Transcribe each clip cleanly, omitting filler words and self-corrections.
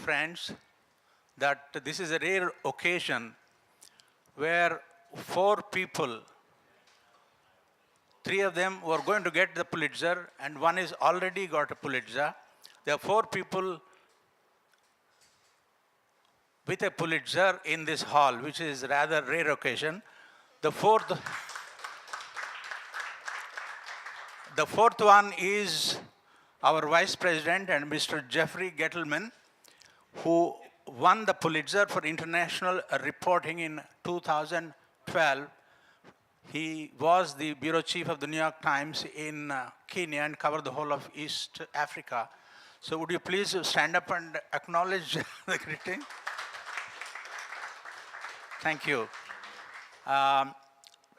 friends that this is a rare occasion where 4 people, 3 of them were going to get the Pulitzer and 1 is already got a Pulitzer. There are 4 people with a Pulitzer in this hall, which is a rather rare occasion. The fourth one is our Vice President and Mr. Jeffrey Gettleman, who won the Pulitzer for international reporting in 2012. He was the bureau chief of the New York Times in Kenya and covered the whole of East Africa. So would you please stand up and acknowledge the greeting? Thank you.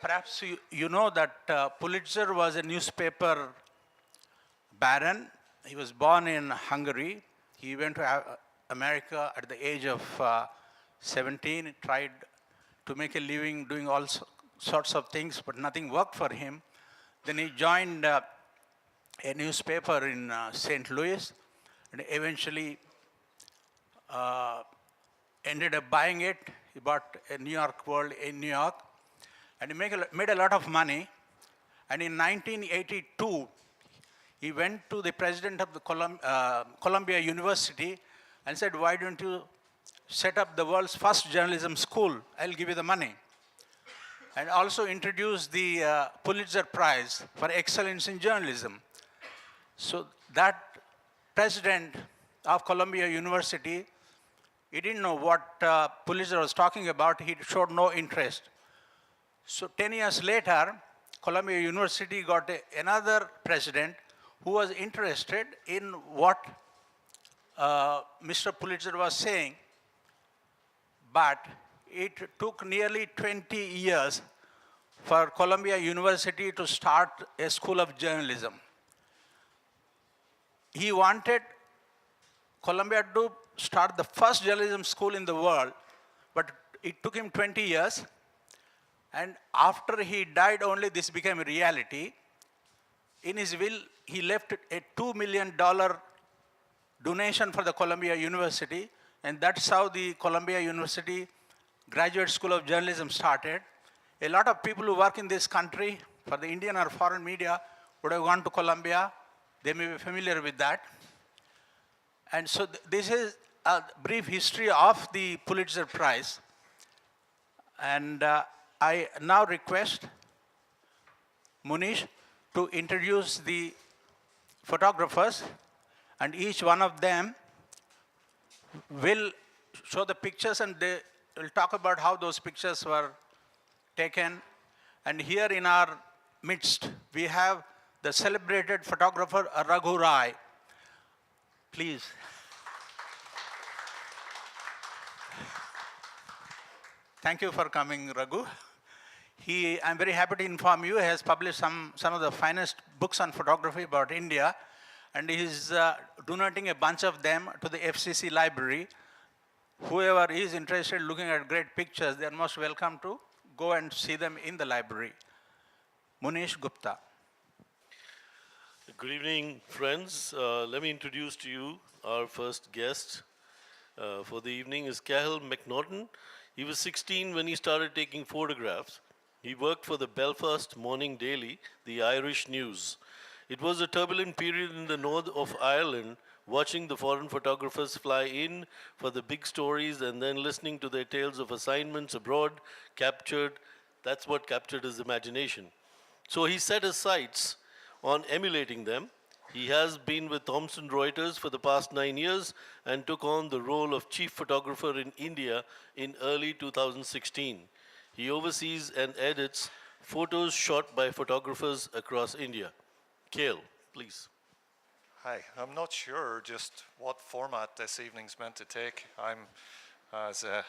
Perhaps you know that Pulitzer was a newspaper baron. He was born in Hungary. He went to America at the age of 17. He tried to make a living doing all sorts of things, but nothing worked for him. Then he joined a newspaper in St. Louis and eventually ended up buying it. He bought a New York World in New York and he made a lot of money. And in 1982, he went to the president of the Columbia University and said, why don't you set up the world's first journalism school? I'll give you the money. And also introduced the Pulitzer Prize for excellence in journalism. So that president of Columbia University, he didn't know what Pulitzer was talking about. He showed no interest. So 10 years later, Columbia University got another president who was interested in what Mr. Pulitzer was saying. But it took nearly 20 years for Columbia University to start a school of journalism. He wanted Columbia to start the first journalism school in the world, but it took him 20 years. And after he died only, this became a reality. In his will, he left a $2 million donation for the Columbia University, and that's how the Columbia University Graduate School of Journalism started. A lot of people who work in this country, for the Indian or foreign media, would have gone to Columbia. They may be familiar with that. And so this is a brief history of the Pulitzer Prize. And I now request Munish to introduce the photographers, and each one of them will show the pictures and they will talk about how those pictures were taken. And here in our midst, we have the celebrated photographer Raghu Rai. Please. Thank you for coming, Raghu. I'm very happy to inform you, he has published some of the finest books on photography about India, and he's donating a bunch of them to the FCC library. Whoever is interested in looking at great pictures, they are most welcome to go and see them in the library. Munish Gupta. Good evening, friends. Let me introduce to you our first guest for the evening is Kalev McNaughton. He was 16 when he started taking photographs. He worked for the Belfast Morning Daily, the Irish News. It was a turbulent period in the north of Ireland, watching the foreign photographers fly in for the big stories and then listening to their tales of assignments abroad, captured. That's what captured his imagination. So he set his sights on emulating them. He has been with Thomson Reuters for the past 9 years and took on the role of chief photographer in India in early 2016. He oversees and edits photos shot by photographers across India. Kale, please. Hi, I'm not sure just what format this evening's meant to take. I'm as a...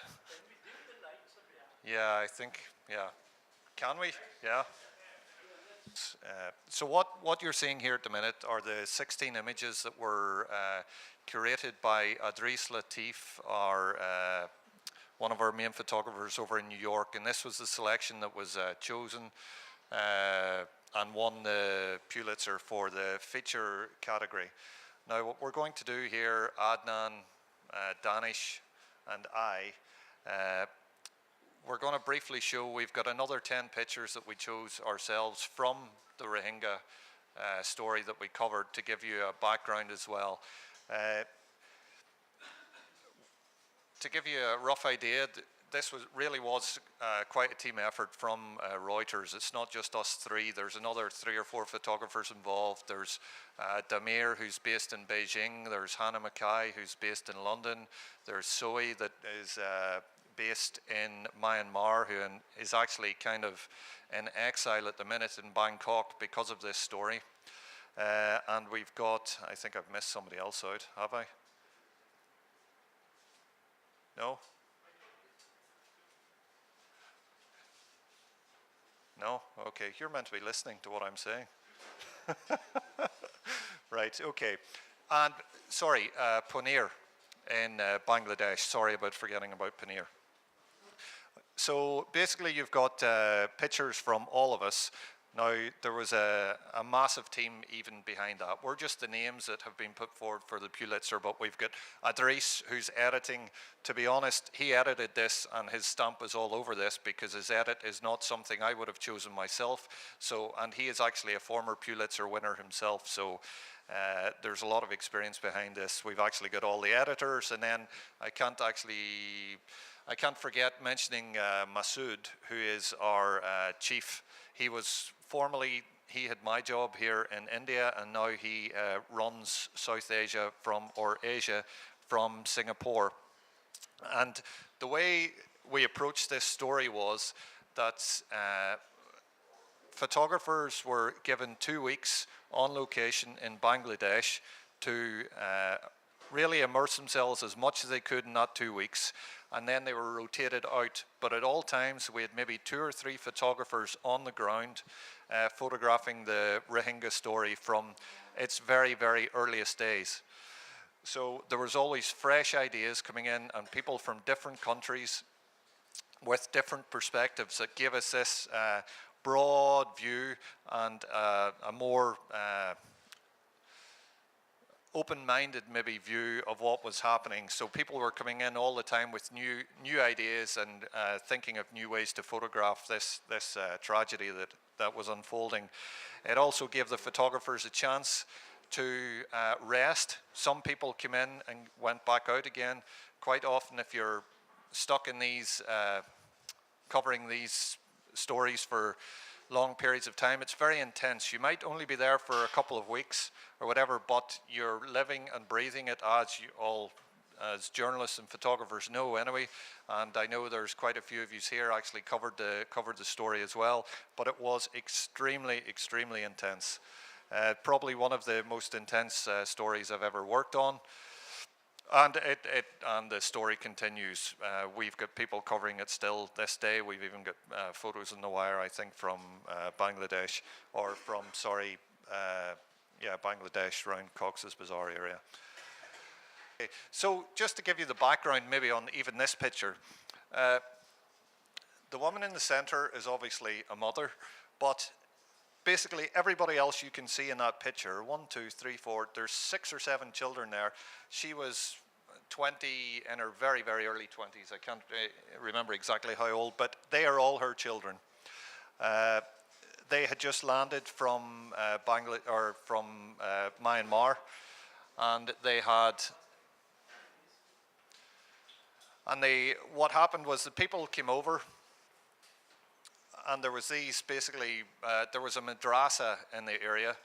Yeah, I think, yeah. Can we? Yeah. So what you're seeing here at the minute are the 16 images that were curated by Adris Latif, one of our main photographers over in New York, and this was the selection that was chosen and won the Pulitzer for the feature category. Now what we're going to do here, Adnan, Daanish, and I, we're going to briefly show, we've got another 10 pictures that we chose ourselves from the Rohingya story that we covered to give you a background as well. To give you a rough idea, this really was quite a team effort from Reuters. It's not just us three. There's another 3 or 4 photographers involved. There's Damir, who's based in Beijing. There's Hannah Mackay, who's based in London. There's Zoe, that is based in Myanmar, who is actually kind of in exile at the minute in Bangkok because of this story. And we've got, I think I've missed somebody else out, have I? No? No? Okay, you're meant to be listening to what I'm saying. Right, okay. And, sorry, Punir in Bangladesh. Sorry about forgetting about Punir. So basically you've got pictures from all of us. Now, there was a massive team even behind that. We're just the names that have been put forward for the Pulitzer, but we've got Idris, who's editing. To be honest, he edited this and his stamp is all over this because his edit is not something I would have chosen myself. So, and he is actually a former Pulitzer winner himself. So there's a lot of experience behind this. We've actually got all the editors, and then I can't forget mentioning Masood, who is our chief. He had my job here in India, and now he runs South Asia Asia from Singapore. And the way we approached this story was that photographers were given 2 weeks on location in Bangladesh to really immerse themselves as much as they could in that 2 weeks, and then they were rotated out. But at all times we had maybe 2 or 3 photographers on the ground photographing the Rohingya story from its very, very earliest days. So there was always fresh ideas coming in, and people from different countries with different perspectives that gave us this broad view and a more open-minded maybe view of what was happening. So people were coming in all the time with new ideas and thinking of new ways to photograph this tragedy that was unfolding. It also gave the photographers a chance to rest. Some people came in and went back out again. Quite often, if you're stuck in these covering these stories for long periods of time, it's very intense. You might only be there for a couple of weeks or whatever, but you're living and breathing it, as you all, as journalists and photographers know anyway. And I know there's quite a few of you here actually covered the story as well, but it was extremely, extremely intense. Probably one of the most intense stories I've ever worked on. And the story continues. We've got people covering it still this day. We've even got photos in the wire, I think, from Bangladesh, or from, Bangladesh, around Cox's Bazar area. Okay. So just to give you the background maybe on even this picture, the woman in the center is obviously a mother, but basically everybody else you can see in that picture, 1, 2, 3, 4, there's 6 or 7 children there. She was 20, in her very, very early 20s. I can't remember exactly how old, but they are all her children. They had just landed from Myanmar, and what happened was the people came over, and there was there was a madrasa in the area,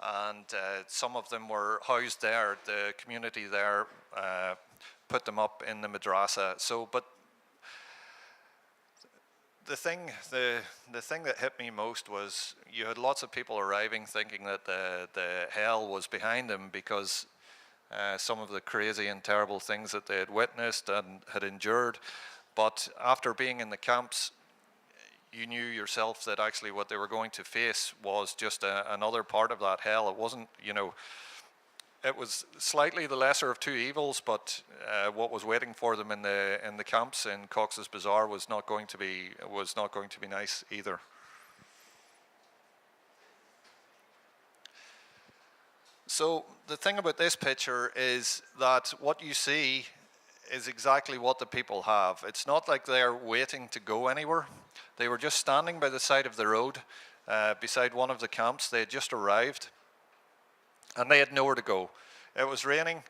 and some of them were housed there. The community there put them up in the madrasa. So, but the thing that hit me most was you had lots of people arriving thinking that the hell was behind them because some of the crazy and terrible things that they had witnessed and had endured. But after being in the camps, you knew yourself that actually what they were going to face was just another part of that hell. It wasn't, it was slightly the lesser of two evils, but what was waiting for them in the camps in Cox's Bazar was not going to be nice either. So the thing about this picture is that what you see is exactly what the people have. It's not like they're waiting to go anywhere. They were just standing by the side of the road beside one of the camps. They had just arrived and they had nowhere to go. It was raining.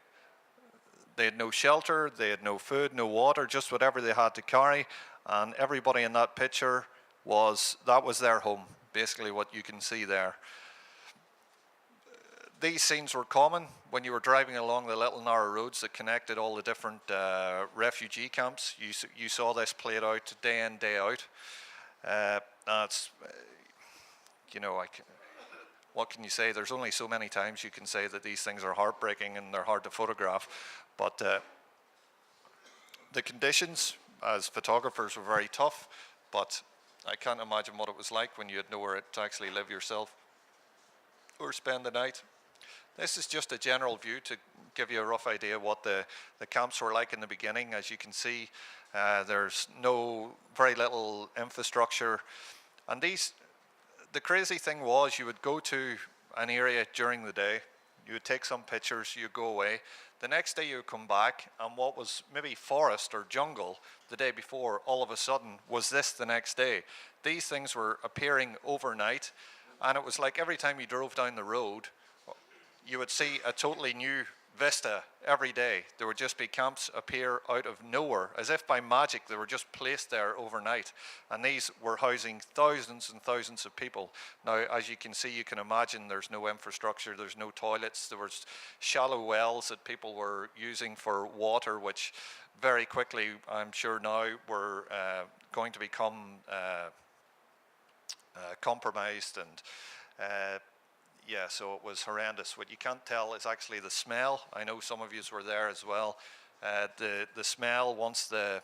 They had no shelter, they had no food, no water, just whatever they had to carry. And everybody in that picture that was their home, basically what you can see there. These scenes were common when you were driving along the little narrow roads that connected all the different refugee camps. You saw this played out day in, day out. That's, what can you say? There's only so many times you can say that these things are heartbreaking and they're hard to photograph. But the conditions as photographers were very tough, but I can't imagine what it was like when you had nowhere to actually live yourself or spend the night. This is just a general view to give you a rough idea what the camps were like in the beginning. As you can see, there's very little infrastructure. And the crazy thing was you would go to an area during the day, you would take some pictures, you'd go away. The next day you would come back and what was maybe forest or jungle the day before, all of a sudden was this the next day. These things were appearing overnight and it was like every time you drove down the road, you would see a totally new vista every day. There would just be camps appear out of nowhere, as if by magic they were just placed there overnight. And these were housing thousands and thousands of people. Now, as you can see, you can imagine there's no infrastructure, there's no toilets, there was shallow wells that people were using for water, which very quickly, I'm sure now, were going to become compromised and yeah, so it was horrendous. What you can't tell is actually the smell. I know some of you were there as well. The smell once the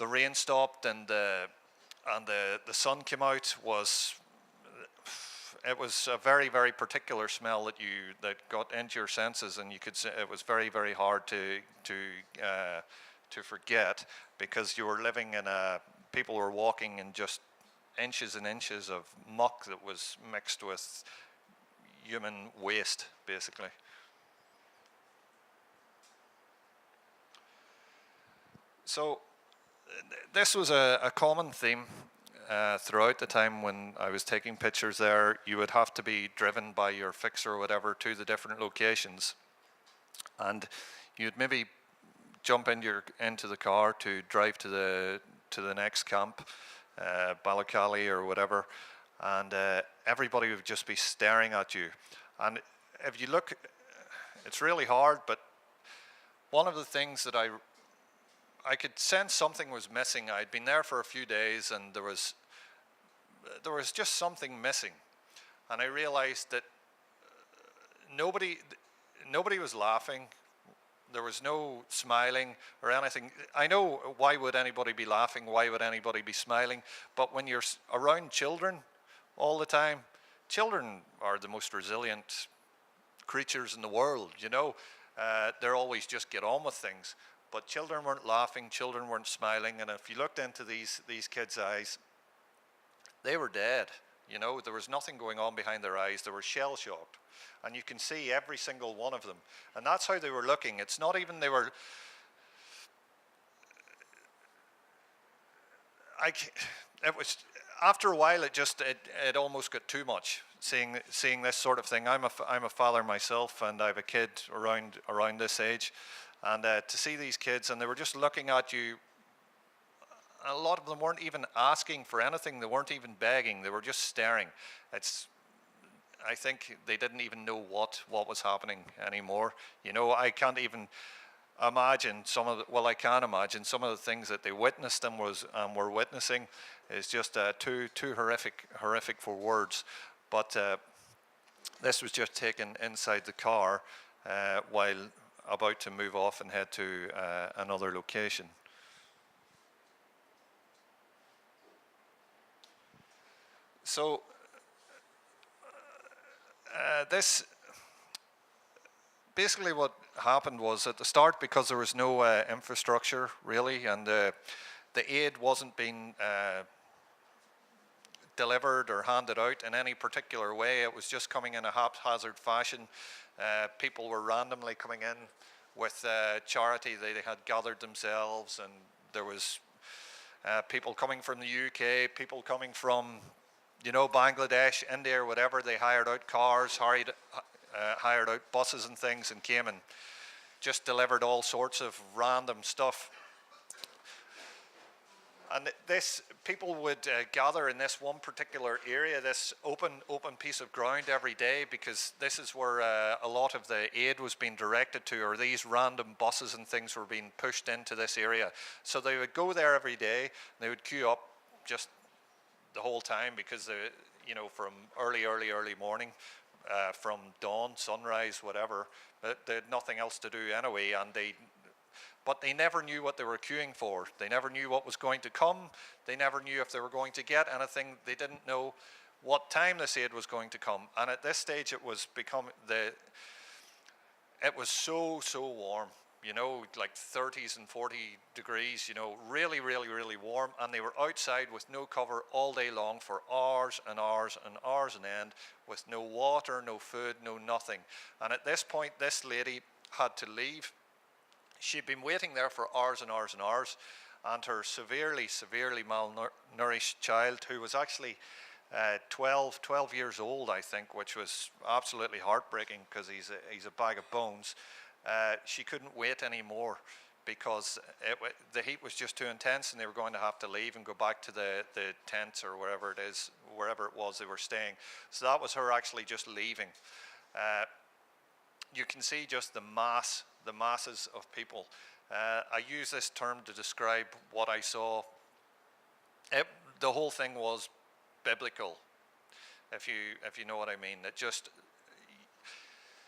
rain stopped and the sun came out was a very, very particular smell that got into your senses, and you could say it was very, very hard to forget, because you were living in people were walking in just inches and inches of muck that was mixed with human waste, basically. So this was a common theme throughout the time when I was taking pictures there. You would have to be driven by your fixer or whatever to the different locations, and you'd maybe jump into the car to drive to the next camp, Ballycally or whatever, and everybody would just be staring at you. And if you look, it's really hard, but one of the things that I could sense something was missing. I'd been there for a few days and there was just something missing. And I realized that nobody was laughing. There was no smiling or anything. I know, why would anybody be laughing? Why would anybody be smiling? But when you're around children all the time, children are the most resilient creatures in the world, you know. They're always just get on with things. But children weren't laughing, children weren't smiling, and if you looked into these kids' eyes, they were dead. You know, there was nothing going on behind their eyes. They were shell-shocked. And you can see every single one of them. And that's how they were looking. It's not even it was, after a while, it almost got too much, seeing this sort of thing. I'm a father myself, and I have a kid around this age. And to see these kids, and they were just looking at you. A lot of them weren't even asking for anything. They weren't even begging. They were just staring. I think they didn't even know what was happening anymore. You know, I can't even imagine I can imagine some of the things that they witnessed and were witnessing is just too horrific for words. But this was just taken inside the car while about to move off and head to another location. So this basically what happened was at the start, because there was no infrastructure really, and the aid wasn't being delivered or handed out in any particular way. It was just coming in a haphazard fashion. People were randomly coming in with charity. They had gathered themselves, and there was people coming from the UK, people coming from, you know, Bangladesh, India, or whatever. They hired out cars, hired out buses and things, and came and just delivered all sorts of random stuff. And this, people would gather in this one particular area, this open piece of ground every day, because this is where a lot of the aid was being directed to, or these random buses and things were being pushed into this area. So they would go there every day, they would queue up just the whole time, because they, you know, from early morning, from dawn, sunrise, whatever, but they had nothing else to do anyway, and but they never knew what they were queuing for. They never knew what was going to come. They never knew if they were going to get anything. They didn't know what time this aid was going to come. And at this stage, it was so warm, you know, like 30s and 40 degrees, you know, really warm. And they were outside with no cover all day long for hours and hours and hours on end, with no water, no food, no nothing. And at this point, this lady had to leave. She'd been waiting there for hours and hours and hours, and her severely malnourished child, who was actually 12 years old, I think, which was absolutely heartbreaking, because he's a bag of bones. She couldn't wait anymore, because the heat was just too intense, and they were going to have to leave and go back to the tents or wherever it was they were staying. So that was her actually just leaving. You can see just the masses of people. I use this term to describe what I saw. The whole thing was biblical, if you know what I mean.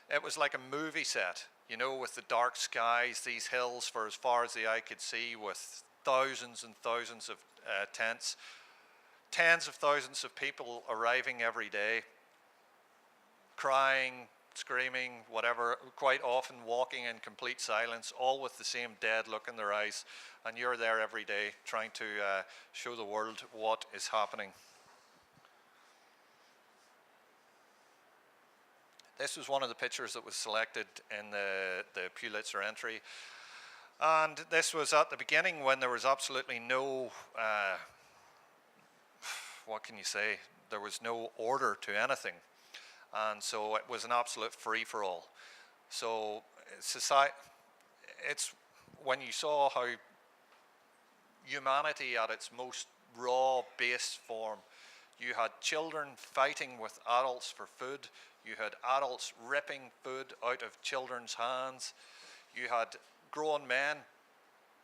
It was like a movie set, you know, with the dark skies, these hills for as far as the eye could see, with thousands and thousands of tents, tens of thousands of people arriving every day, crying, screaming, whatever, quite often walking in complete silence, all with the same dead look in their eyes. And you're there every day trying to show the world what is happening. This was one of the pictures that was selected in the Pulitzer entry. And this was at the beginning, when there was absolutely no, what can you say, there was no order to anything. And so it was an absolute free-for-all. So it's when you saw how humanity at its most raw, base form, you had children fighting with adults for food, you had adults ripping food out of children's hands, you had grown men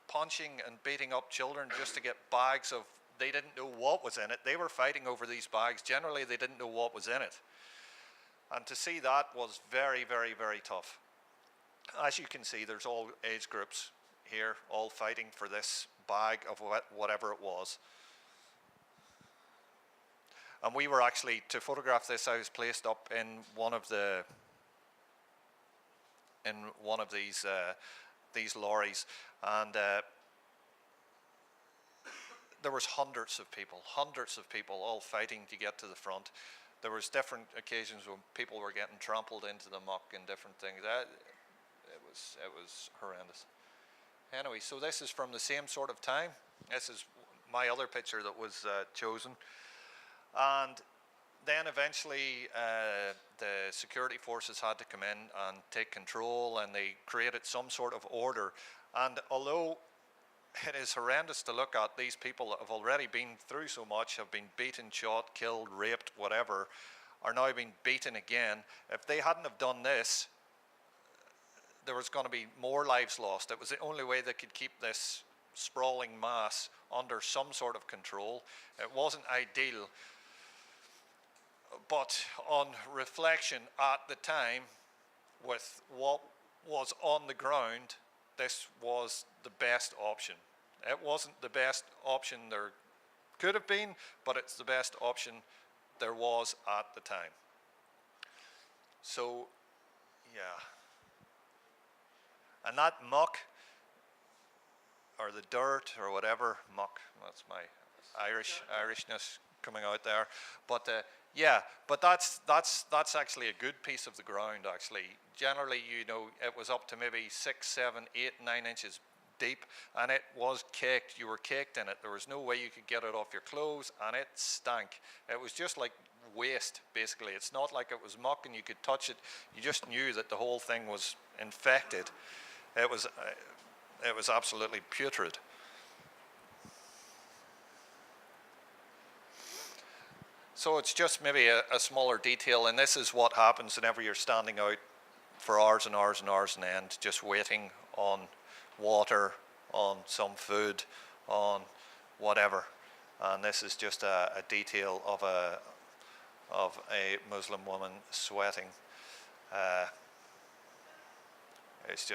punching and beating up children just to get bags of, they didn't know what was in it. They were fighting over these bags. Generally, they didn't know what was in it. And to see that was very tough. As you can see, there's all age groups here, all fighting for this bag of whatever it was. And we were actually, to photograph this, I was placed up in one of these lorries, and there was hundreds of people all fighting to get to the front. There was different occasions when people were getting trampled into the muck and different things. It was horrendous. Anyway, so this is from the same sort of time. This is my other picture that was chosen. And then eventually the security forces had to come in and take control, and they created some sort of order. And although it is horrendous to look at, these people that have already been through so much, have been beaten, shot, killed, raped, whatever, are now being beaten again. If they hadn't have done this, there was going to be more lives lost. It was the only way they could keep this sprawling mass under some sort of control. It wasn't ideal, but on reflection at the time, with what was on the ground, this was the best option. It wasn't the best option there could have been, but it's the best option there was at the time. So, yeah. And that muck, or the dirt, or whatever, muck, that's my Irishness coming out there, but Yeah, but that's actually a good piece of the ground. Actually, generally, you know, it was up to maybe 6, 7, 8, 9 inches deep, and it was caked. You were caked in it. There was no way you could get it off your clothes, and it stank. It was just like waste, basically. It's not like it was muck and you could touch it. You just knew that the whole thing was infected. It was absolutely putrid. So it's just maybe a smaller detail, and this is what happens whenever you're standing out for hours and hours and hours on end, just waiting on water, on some food, on whatever. And this is just a detail of a Muslim woman sweating. It's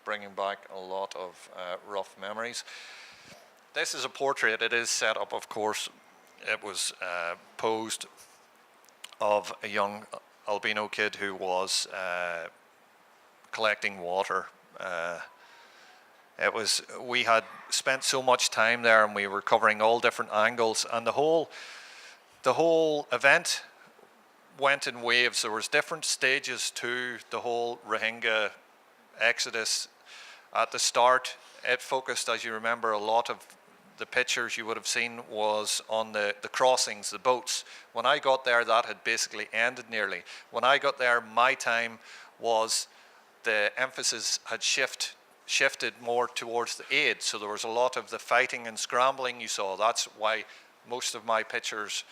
bringing back a lot of rough memories. This is a portrait. It is set up, of course. It was posed of a young albino kid who was collecting water. We had spent so much time there, and we were covering all different angles, and the whole event went in waves. There was different stages to the whole Rohingya exodus. At the start, it focused, as you remember, a lot of the pictures you would have seen was on the crossings, the boats. When I got there, that had basically ended nearly. When I got there, my time was, the emphasis had shifted more towards the aid. So there was a lot of the fighting and scrambling you saw. That's why most of my pictures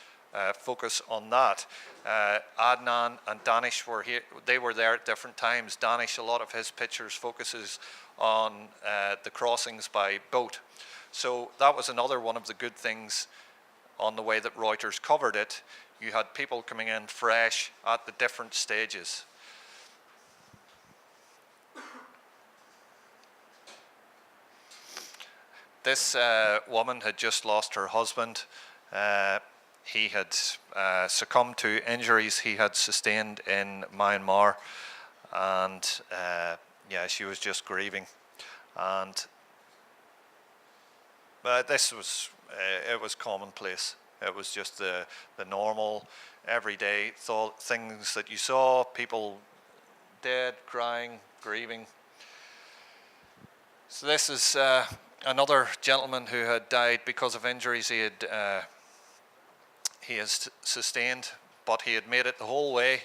focus on that. Adnan and Daanish were here. They were there at different times. Daanish, a lot of his pictures focuses on the crossings by boat. So that was another one of the good things on the way that Reuters covered it. You had people coming in fresh at the different stages. This woman had just lost her husband. He had succumbed to injuries he had sustained in Myanmar, and she was just grieving. And this was it was commonplace. It was just the normal, everyday things that you saw: people dead, crying, grieving. So this is another gentleman who had died because of injuries he has sustained, but he had made it the whole way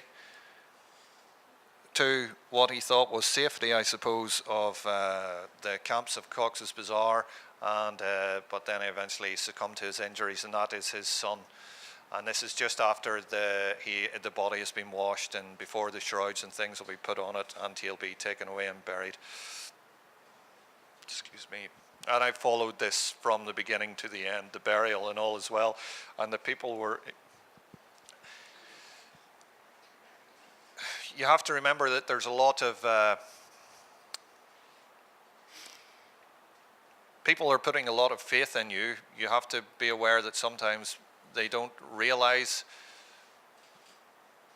to what he thought was safety, I suppose, of the camps of Cox's Bazar, and but then eventually succumbed to his injuries, and that is his son. And this is just after the body has been washed, and before the shrouds and things will be put on it, and he'll be taken away and buried. Excuse me. And I followed this from the beginning to the end, the burial and all as well. And the people were... You have to remember that there's a lot of... people are putting a lot of faith in you. You have to be aware that sometimes they don't realize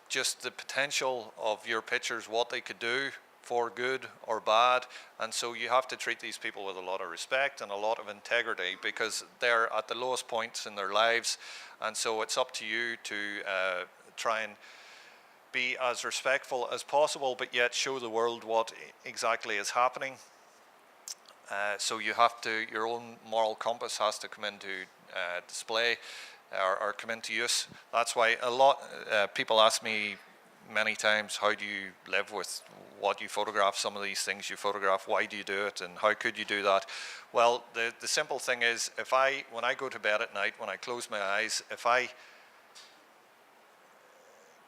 just the potential of your pictures, what they could do for good or bad, and so you have to treat these people with a lot of respect and a lot of integrity, because they're at the lowest points in their lives, and so it's up to you to try and be as respectful as possible, but yet show the world what exactly is happening. So you have to, your own moral compass has to come into display or come into use. That's why a lot people ask me many times, how do you live with what you photograph, some of these things you photograph, why do you do it, and how could you do that? Well, the simple thing is, when I go to bed at night, when I close my eyes, if I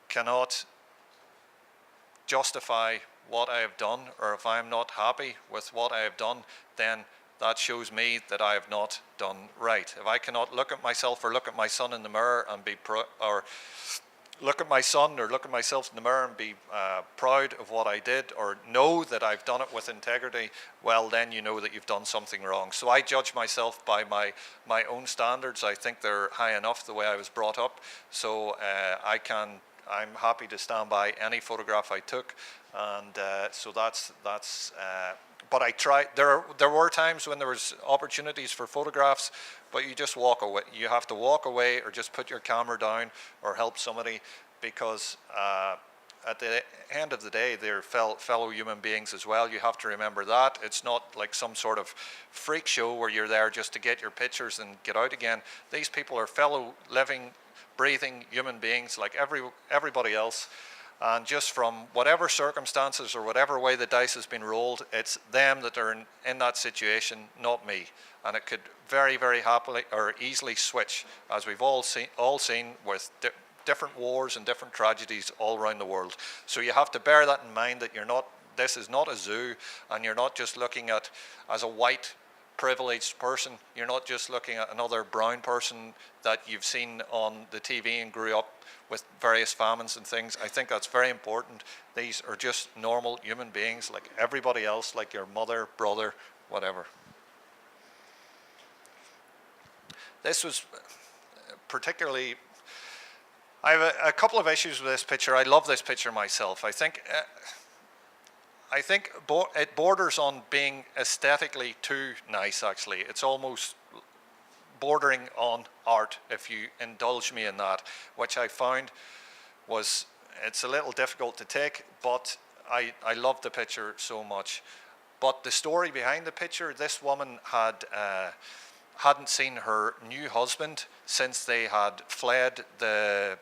cannot justify what I have done, or if I'm not happy with what I have done, then that shows me that I have not done right. If I cannot look at myself or look at my son in the mirror and look at my son or look at myself in the mirror and be proud of what I did, or know that I've done it with integrity, well, then you know that you've done something wrong. So I judge myself by my own standards. I think they're high enough the way I was brought up. So I'm happy to stand by any photograph I took, and so that's. but I tried. There were times when there was opportunities for photographs, but you just walk away. You have to walk away, or just put your camera down, or help somebody, because at the end of the day, they're fellow human beings as well. You have to remember that. It's not like some sort of freak show where you're there just to get your pictures and get out again. These people are fellow living, breathing human beings like everybody else. And just from whatever circumstances or whatever way the dice has been rolled, it's them that are in that situation, not me. And it could very, very happily or easily switch, as we've all seen with different wars and different tragedies all around the world. So you have to bear that in mind, that this is not a zoo, and you're not just looking at, as a white privileged person, you're not just looking at another brown person that you've seen on the TV and grew up with various famines and things. I think that's very important. These are just normal human beings like everybody else, like your mother, brother, whatever. This was particularly, I have a couple of issues with this picture. I love this picture myself. I think it borders on being aesthetically too nice, actually. It's almost bordering on art, if you indulge me in that, which I found it's a little difficult to take, but I love the picture so much. But the story behind the picture, this woman hadn't seen her new husband since they had fled the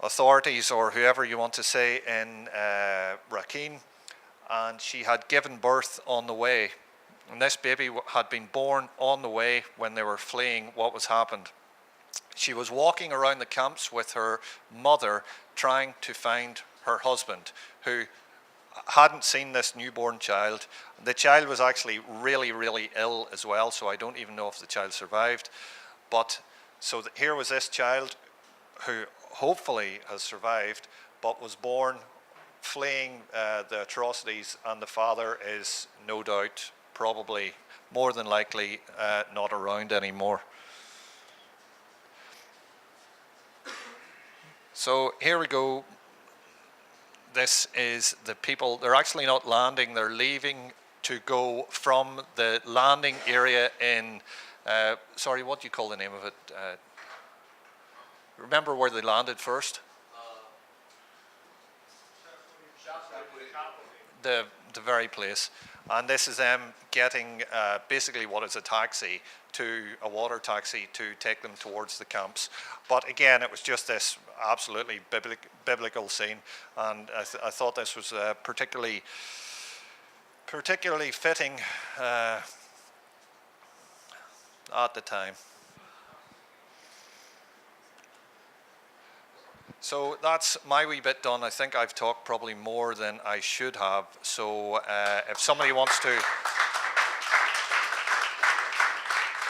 authorities, or whoever you want to say, in Rakhine, and she had given birth on the way. And this baby had been born on the way when they were fleeing what was happened. She was walking around the camps with her mother, trying to find her husband, who hadn't seen this newborn child. The child was actually really, really ill as well, so I don't even know if the child survived. But so here was this child who hopefully has survived, but was born fleeing the atrocities, and the father is no doubt, probably, more than likely, not around anymore. So here we go. This is the people. They're actually not landing, they're leaving to go from the landing area in, sorry, what do you call the name of it? Remember where they landed first? The very place. And this is them getting basically what is a water taxi to take them towards the camps. But again, it was just this absolutely biblical scene, and I thought this was particularly fitting at the time. So that's my wee bit done. I think I've talked probably more than I should have. So if somebody wants to,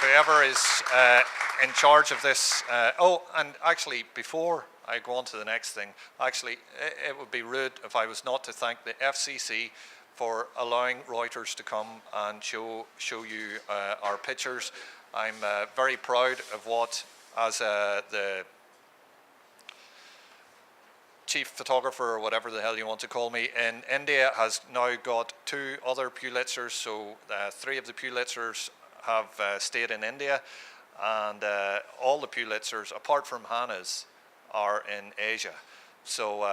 whoever is in charge of this, oh, and actually before I go on to the next thing, actually it would be rude if I was not to thank the FCC for allowing Reuters to come and show you our pictures. I'm very proud of what, as the chief photographer, or whatever the hell you want to call me, in India has now got 2 other Pulitzers. So 3 of the Pulitzers have stayed in India, and all the Pulitzers, apart from Hannah's, are in Asia. So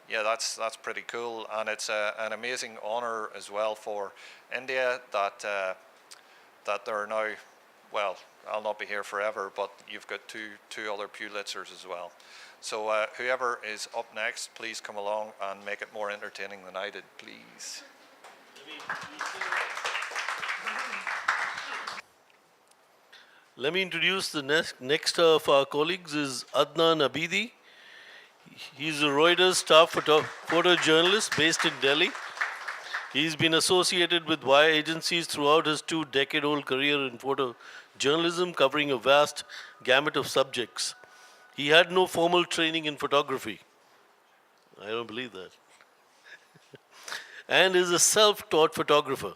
yeah, that's pretty cool, and it's an amazing honor as well for India that they're now, well, I'll not be here forever, but you've got two other Pulitzers as well. So whoever is up next, please come along and make it more entertaining than I did, please. Let me introduce the next of our colleagues is Adnan Abidi. He's a Reuters staff photojournalist based in Delhi. He's been associated with wire agencies throughout his 2-decade-old career in photojournalism, covering a vast gamut of subjects. He had no formal training in photography. I don't believe that. And is a self-taught photographer.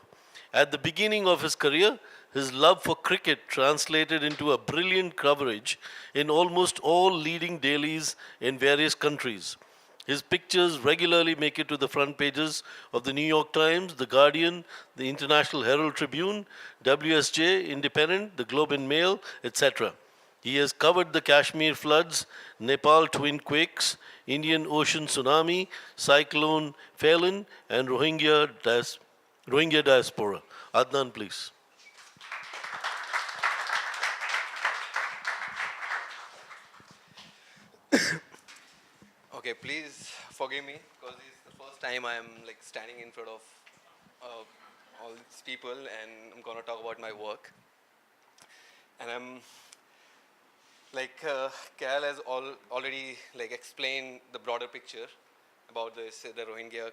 At the beginning of his career, his love for cricket translated into a brilliant coverage in almost all leading dailies in various countries. His pictures regularly make it to the front pages of the New York Times, The Guardian, the International Herald Tribune, WSJ, Independent, the Globe and Mail, etc. He has covered the Kashmir floods, Nepal twin quakes, Indian Ocean tsunami, Cyclone Phelan, and Rohingya diaspora. Adnan, please. Okay, please forgive me because this is the first time I am like standing in front of all these people, and I'm gonna talk about my work. And I'm like Cal has already like explained the broader picture about this the Rohingya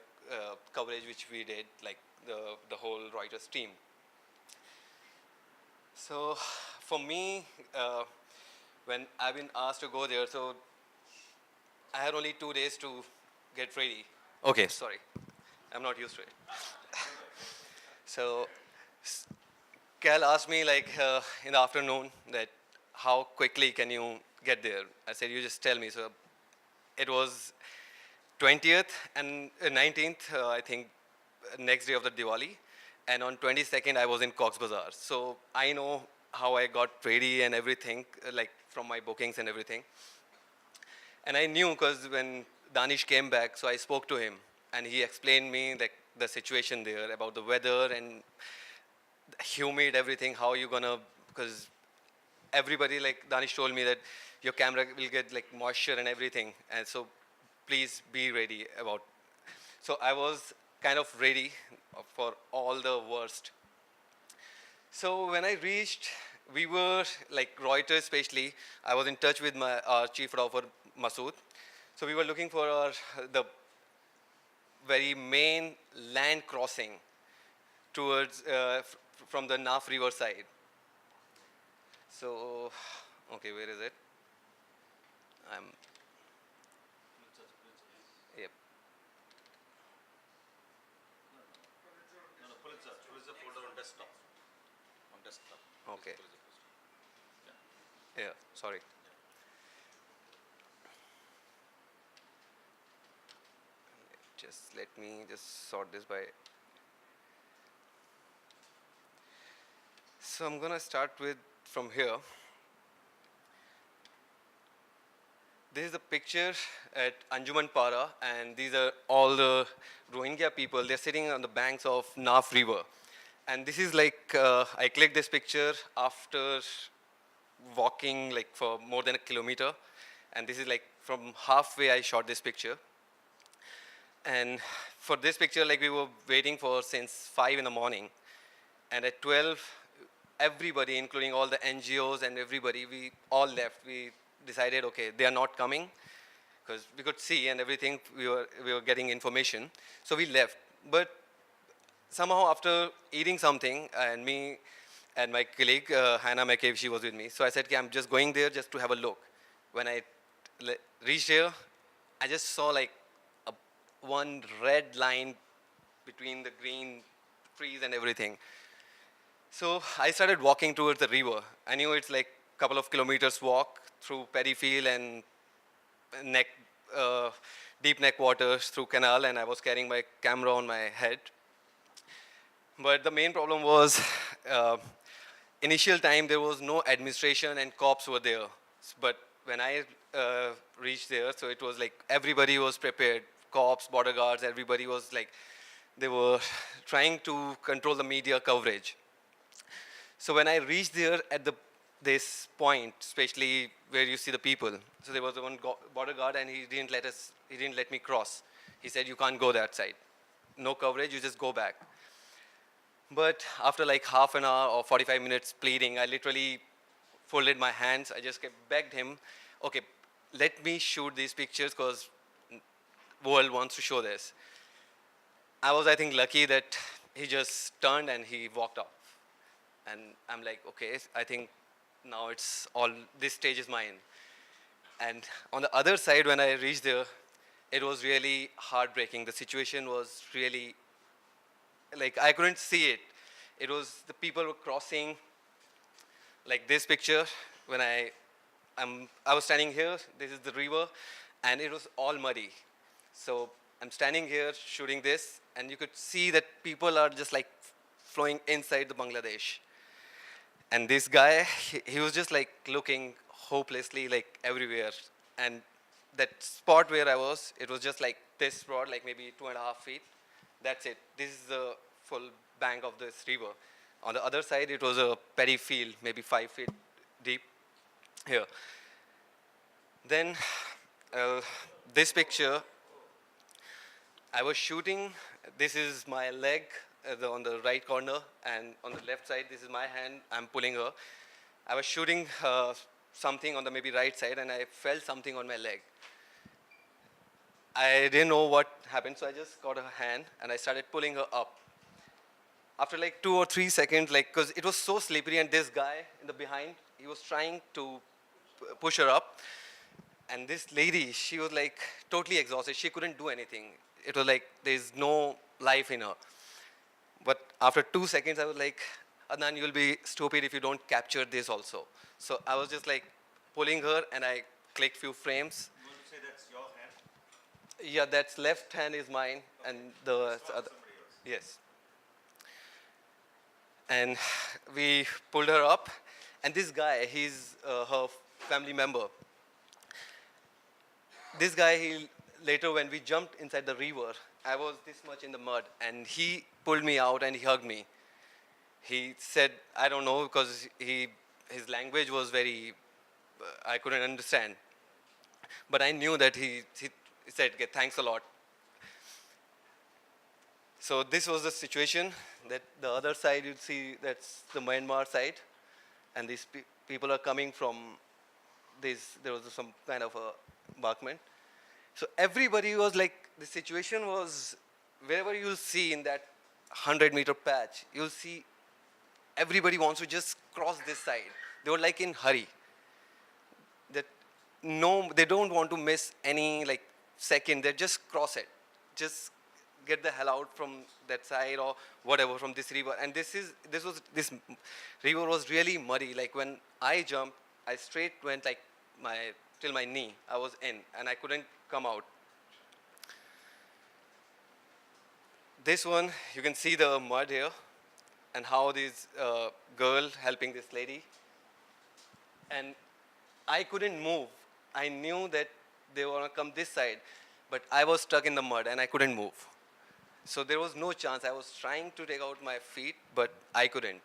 coverage which we did, like the whole Reuters team. So for me, when I've been asked to go there, so I had only 2 days to get ready. Okay, sorry. I'm not used to it. So Cal asked me like in the afternoon that how quickly can you get there? I said, you just tell me. So it was 20th and 19th, I think, next day of the Diwali. And on 22nd, I was in Cox's Bazar. So I know how I got ready and everything, like from my bookings and everything. And I knew because when Daanish came back, so I spoke to him, and he explained me like the situation there about the weather and humid everything, how you gonna, because everybody, like Danish told me that your camera will get like moisture and everything, and so please be ready about. So I was kind of ready for all the worst. So when I reached, we were like Reuters especially, I was in touch with our chief photographer Masood. So we were looking for the very main land crossing towards from the Naf River side. So, okay, where is it? Yep. Pulitzer folder on desktop. On desktop. Okay. Yeah, sorry. Just let me just sort this by. So I'm gonna start with from here. This is a picture at Anjuman Para, and these are all the Rohingya people. They're sitting on the banks of Naf River. And this is like, I clicked this picture after walking like for more than a kilometer. And this is like from halfway I shot this picture. And for this picture, like we were waiting for since 5 in the morning. And at 12, everybody, including all the NGOs and everybody, we all left. We decided, okay, they are not coming because we could see and everything. We were getting information. So we left. But somehow after eating something, and me and my colleague, Hannah McCabe, she was with me. So I said, okay, I'm just going there just to have a look. When I reached here, I just saw like one red line between the green trees and everything. So I started walking towards the river. I knew it's like a couple of kilometers walk through paddy field and deep neck waters through canal, and I was carrying my camera on my head. But the main problem was, initial time there was no administration and cops were there. But when I reached there, so it was like everybody was prepared. Cops, border guards, everybody was like, they were trying to control the media coverage. So when I reached there at this point, especially where you see the people, so there was one border guard and he didn't let me cross. He said, you can't go that side. No coverage, you just go back. But after like half an hour or 45 minutes pleading, I literally folded my hands. I just begged him, okay, let me shoot these pictures because world wants to show this. I was, I think, lucky that he just turned and he walked off. And I'm like, okay, I think now it's all, this stage is mine. And on the other side, when I reached there, it was really heartbreaking. The situation was really, like, I couldn't see it. It was, the people were crossing, like this picture, when I was standing here, this is the river, and it was all muddy. So I'm standing here shooting this, and you could see that people are just like flowing inside the Bangladesh. And this guy, he was just like looking hopelessly like everywhere. And that spot where I was, it was just like this spot, like maybe 2.5 feet. That's it. This is the full bank of this river. On the other side, it was a paddy field, maybe 5 feet deep here. Then this picture, I was shooting. This is my leg on the right corner, and on the left side, this is my hand. I'm pulling her. I was shooting something on the maybe right side, and I felt something on my leg. I didn't know what happened, so I just got her hand, and I started pulling her up. After like 2 or 3 seconds, like, because it was so slippery, and this guy in the behind, he was trying to push her up. And this lady, she was like totally exhausted. She couldn't do anything. It was like there's no life in her. But after 2 seconds, I was like, Adnan, you'll be stupid if you don't capture this also. So I was just like pulling her, and I clicked few frames. You want to say that's your hand? Yeah, that's left hand is mine, and the other, yes. And we pulled her up, and this guy, he's her family member. This guy, he later when we jumped inside the river, I was this much in the mud, and he pulled me out and he hugged me. He said, I don't know, because his language was very, I couldn't understand. But I knew that he said, okay, thanks a lot. So this was the situation. That the other side, you'd see that's the Myanmar side, and these people are coming from this. There was some kind of a embankment. So everybody was like, the situation was wherever you'll see in that 100-meter patch, you'll see everybody wants to just cross this side. They were like in hurry. That no, they don't want to miss any like second. They just cross it. Just get the hell out from that side or whatever from this river. And this river was really muddy. Like when I jumped, I straight went like till my knee. I was in, and I couldn't come out. This one, you can see the mud here, and how this girl helping this lady. And I couldn't move. I knew that they were gonna come this side, but I was stuck in the mud and I couldn't move. So there was no chance. I was trying to take out my feet, but I couldn't.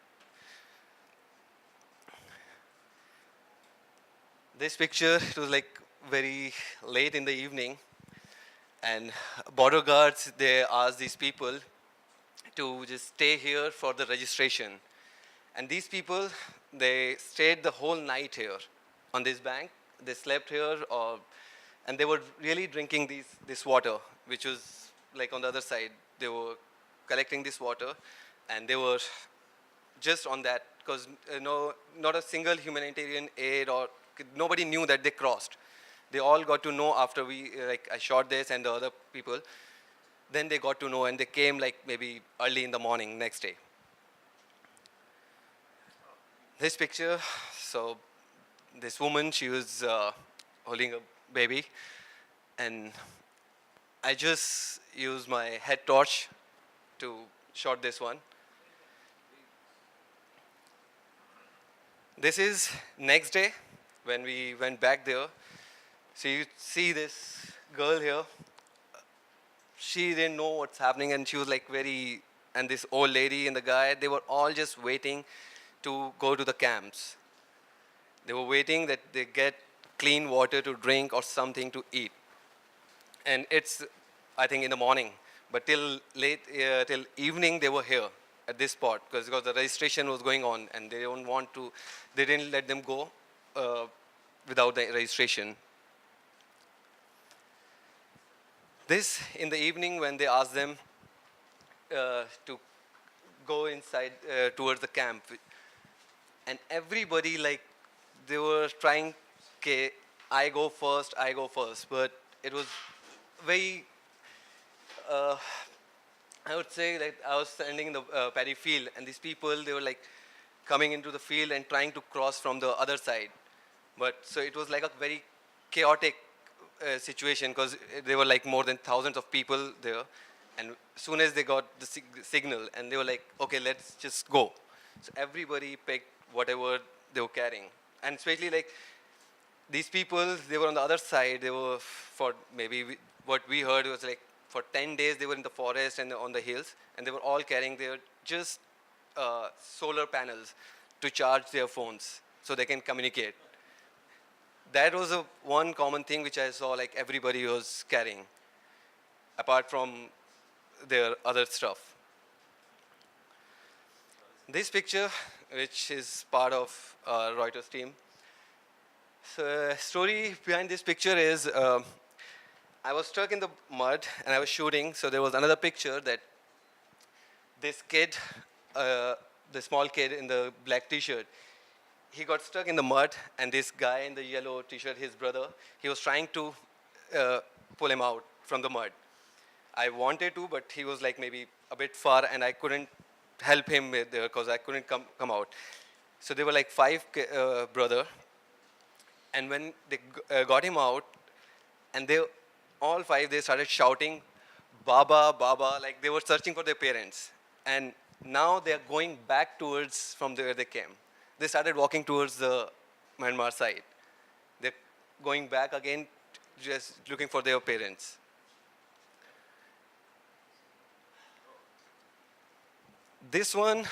This picture, it was like very late in the evening, and border guards, they asked these people to just stay here for the registration. And these people, they stayed the whole night here on this bank. They slept here, and they were really drinking this water, which was like on the other side. They were collecting this water, and they were just on that, because not a single humanitarian aid or nobody knew that they crossed. They all got to know after I shot this and the other people. Then they got to know, and they came like maybe early in the morning next day. This picture, so this woman, she was holding a baby, and I just used my head torch to shot this one. This is next day when we went back there. So you see this girl here. She didn't know what's happening, and she was like and this old lady and the guy, they were all just waiting to go to the camps. They were waiting that they get clean water to drink or something to eat. And it's, I think, in the morning. But till evening, they were here at this spot because the registration was going on, and they didn't let them go without the registration. This, in the evening, when they asked them to go inside towards the camp, and everybody, like, they were trying, okay, I go first, but it was very, I would say that I was standing in the paddy field, and these people, they were like coming into the field and trying to cross from the other side. But so it was like a very chaotic situation because there were like more than thousands of people there. And as soon as they got the signal, and they were like, okay, let's just go. So everybody picked whatever they were carrying. And especially like these people, they were on the other side. They were for maybe what we heard was like for 10 days they were in the forest and on the hills, and they were all carrying their just solar panels to charge their phones so they can communicate. That was a one common thing which I saw like everybody was carrying, apart from their other stuff. This picture, which is part of Reuters team. So story behind this picture is I was stuck in the mud and I was shooting. So there was another picture that this kid, the small kid in the black t-shirt, he got stuck in the mud, and this guy in the yellow t-shirt, his brother, he was trying to pull him out from the mud. I wanted to, but he was like maybe a bit far, and I couldn't help him there because I couldn't come out. So there were like five brother, and when they got him out, and they all five, they started shouting, Baba, Baba, like they were searching for their parents. And now they are going back towards from where they came. They started walking towards the Myanmar side. They're going back again, just looking for their parents. This one,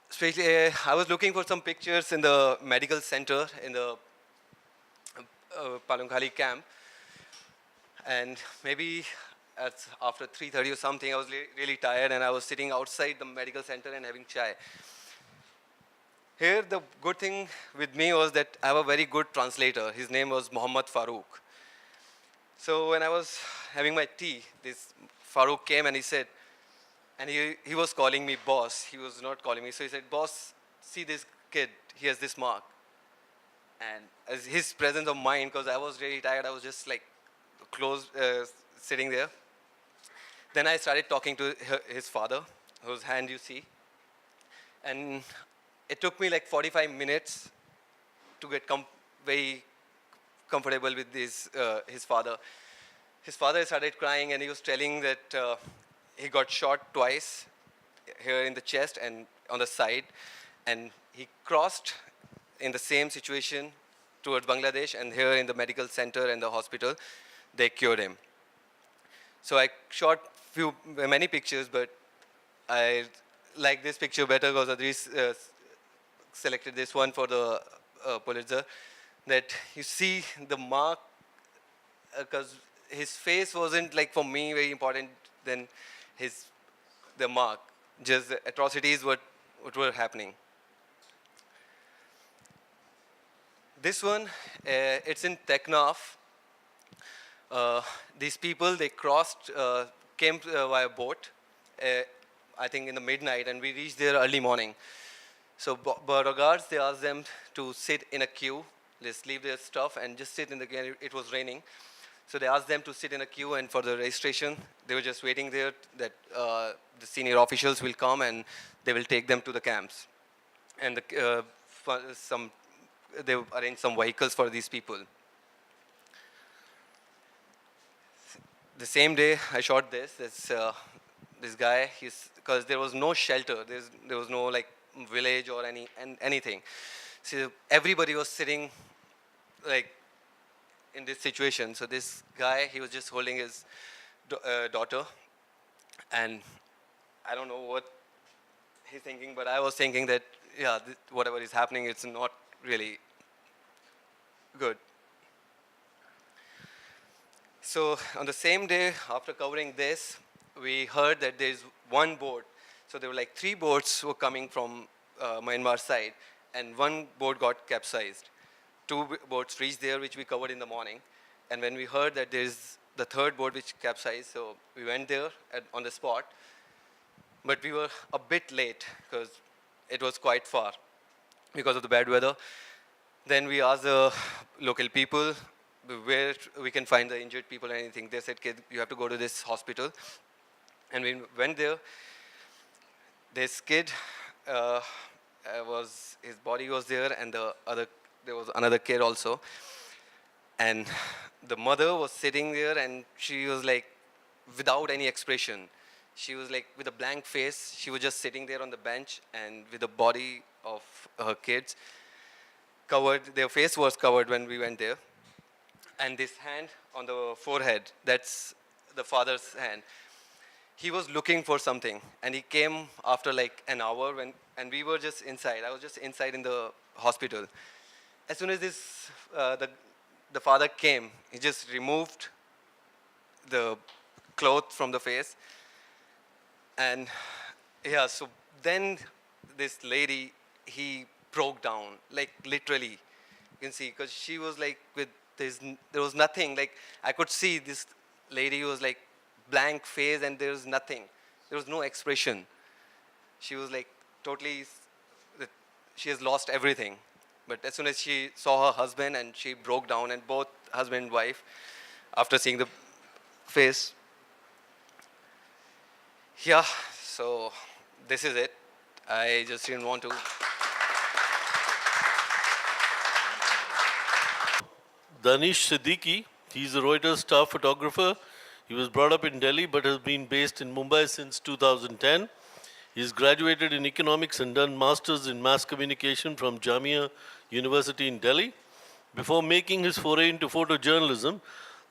especially, I was looking for some pictures in the medical center in the Palunkhali camp, and maybe after 3:30 or something, I was really tired, and I was sitting outside the medical center and having chai. Here, the good thing with me was that I have a very good translator. His name was Muhammad Farooq. So when I was having my tea, this Farooq came and he said, and he was calling me boss. He was not calling me. So he said, boss, see this kid, he has this mark. And as his presence of mind, because I was really tired, I was just like close, sitting there. Then I started talking to his father, whose hand you see. And it took me like 45 minutes to get very comfortable with his father. His father started crying, and he was telling that he got shot twice, here in the chest and on the side. And he crossed in the same situation towards Bangladesh, and here in the medical center and the hospital, they cured him. So I shot many pictures, but I like this picture better because Adris selected this one for the Pulitzer. That you see the mark, because his face wasn't like for me very important than the mark. Just the atrocities what were happening. This one, it's in Teknaf. These people, they crossed, came via boat, I think in the midnight, and we reached there early morning. So border guards, they asked them to sit in a queue, just leave their stuff and just sit in the queue. It was raining. So they asked them to sit in a queue, and for the registration, they were just waiting there that the senior officials will come and they will take them to the camps. And they arranged some vehicles for these people. The same day I shot this guy, because there was no shelter, there was no like village or anything. So everybody was sitting like in this situation. So this guy, he was just holding his daughter, and I don't know what he's thinking, but I was thinking that, yeah, whatever is happening, it's not really good. So on the same day, after covering this, we heard that there's one boat. So there were like 3 boats were coming from Myanmar side, and one boat got capsized. 2 boats reached there, which we covered in the morning. And when we heard that there's the 3rd boat which capsized, so we went there on the spot. But we were a bit late because it was quite far because of the bad weather. Then we asked the local people where we can find the injured people or anything. They said, kid, you have to go to this hospital. And we went there. This kid, his body was there, and the there was another kid also. And the mother was sitting there and she was like, without any expression. She was like with a blank face. She was just sitting there on the bench and with the body of her kids covered, their face was covered when we went there. And this hand on the forehead, that's the father's hand. He was looking for something and he came after like an hour and we were just inside. I was just inside in the hospital. As soon as the father came, he just removed the cloth from the face. And yeah, so then this lady, he broke down, like literally. You can see, because she was like there was nothing. Like I could see this lady was like blank face and there was nothing. There was no expression. She was like totally, she has lost everything. But as soon as she saw her husband and she broke down, and both husband and wife, after seeing the face. Yeah, so this is it. I just didn't want to. Daanish Siddiqui, he's a Reuters staff photographer. He was brought up in Delhi but has been based in Mumbai since 2010. He's graduated in economics and done masters in mass communication from Jamia University in Delhi. Before making his foray into photojournalism,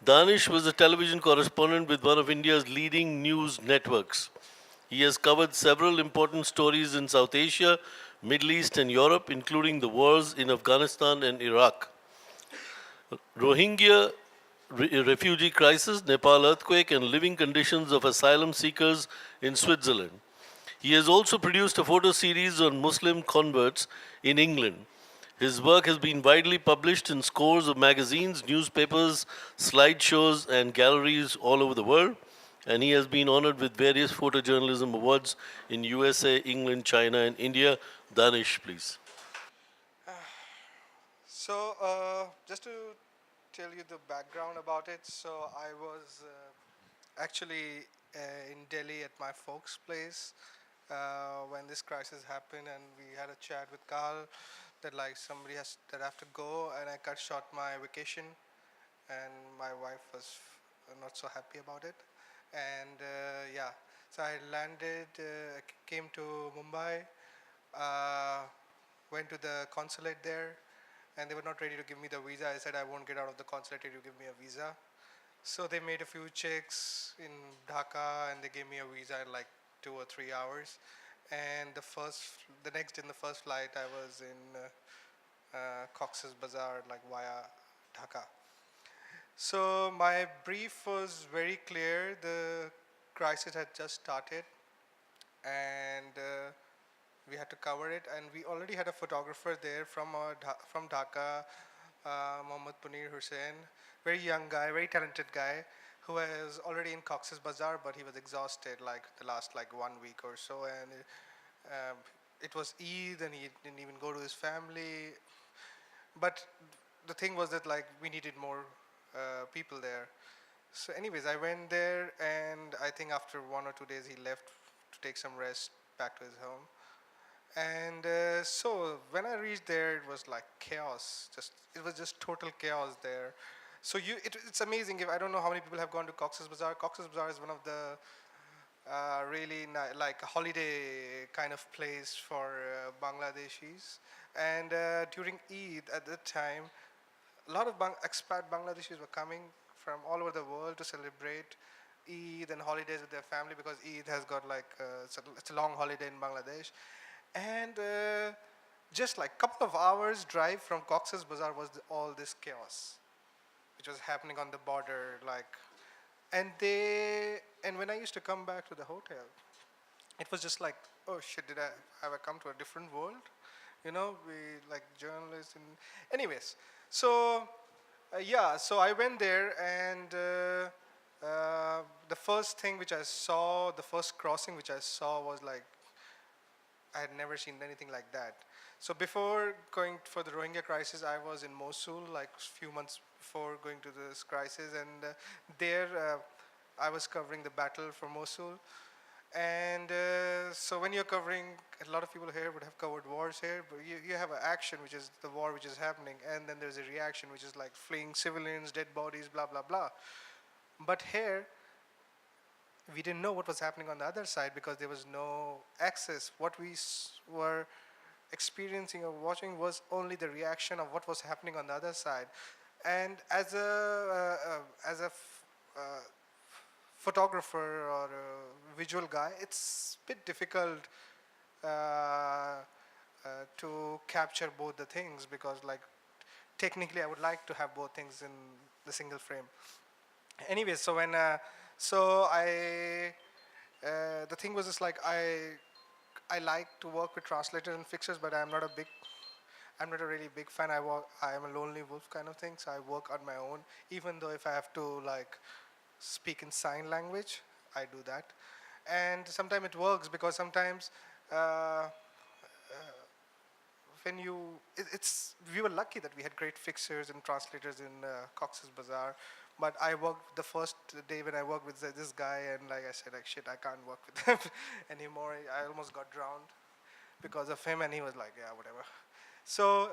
Daanish was a television correspondent with one of India's leading news networks. He has covered several important stories in South Asia, Middle East and Europe, including the wars in Afghanistan and Iraq. Rohingya refugee crisis, Nepal earthquake, and living conditions of asylum seekers in Switzerland. He has also produced a photo series on Muslim converts in England. His work has been widely published in scores of magazines, newspapers, slideshows, and galleries all over the world. And he has been honored with various photojournalism awards in USA, England, China, and India. Daanish, please. So, just to tell you the background about it, so I was actually in Delhi at my folks' place when this crisis happened, and we had a chat with Carl that like somebody has that I have to go, and I cut short my vacation, and my wife was not so happy about it, and yeah, so I landed, came to Mumbai, uh, went to the consulate there, and they were not ready to give me the visa. I said I won't get out of the consulate till you give me a visa. So they made a few checks in Dhaka and they gave me a visa in like 2 or 3 hours. And the next in the first flight, I was in Cox's Bazar, like via Dhaka. So my brief was very clear. The crisis had just started, and we had to cover it, and we already had a photographer there from Dhaka, Mohammad Punir Hussain, very young guy, very talented guy, who was already in Cox's Bazar, but he was exhausted like the last like 1 week or so, and it was Eid, and he didn't even go to his family. But the thing was that like we needed more people there. So anyways, I went there, and I think after 1 or 2 days he left to take some rest back to his home. And so when I reached there, it was like chaos. It was just total chaos there. So it's amazing. If I don't know how many people have gone to Cox's Bazar. Cox's Bazar is one of the really like a holiday kind of place for Bangladeshis. And during Eid at that time, a lot of expat Bangladeshis were coming from all over the world to celebrate Eid and holidays with their family, because Eid has got like it's a long holiday in Bangladesh. And just like a couple of hours drive from Cox's Bazar was all this chaos, which was happening on the border. And when I used to come back to the hotel, it was just like, oh shit, have I come to a different world? We like journalists. And anyways, so yeah, so I went there, and the first thing which I saw, the first crossing which I saw was like, I had never seen anything like that. So before going for the Rohingya crisis, I was in Mosul like a few months before going to this crisis, and there I was covering the battle for Mosul. And so when you're covering, a lot of people here would have covered wars here, but you have an action, which is the war which is happening, and then there's a reaction, which is like fleeing civilians, dead bodies, blah, blah, blah. But here, we didn't know what was happening on the other side because there was no access. What we were experiencing or watching was only the reaction of what was happening on the other side. And as a photographer or a visual guy, it's a bit difficult to capture both the things because, like, technically, I would like to have both things in the single frame. Anyway, so when the thing was just like I like to work with translators and fixers, but I'm not a really big fan. I am a lonely wolf kind of thing, so I work on my own. Even though if I have to like speak in sign language, I do that. And sometimes it works because sometimes when you, we were lucky that we had great fixers and translators in Cox's Bazaar. But I worked the first day when I worked with this guy, and like I said, like shit, I can't work with him anymore. I almost got drowned because of him, and he was like, yeah, whatever. So,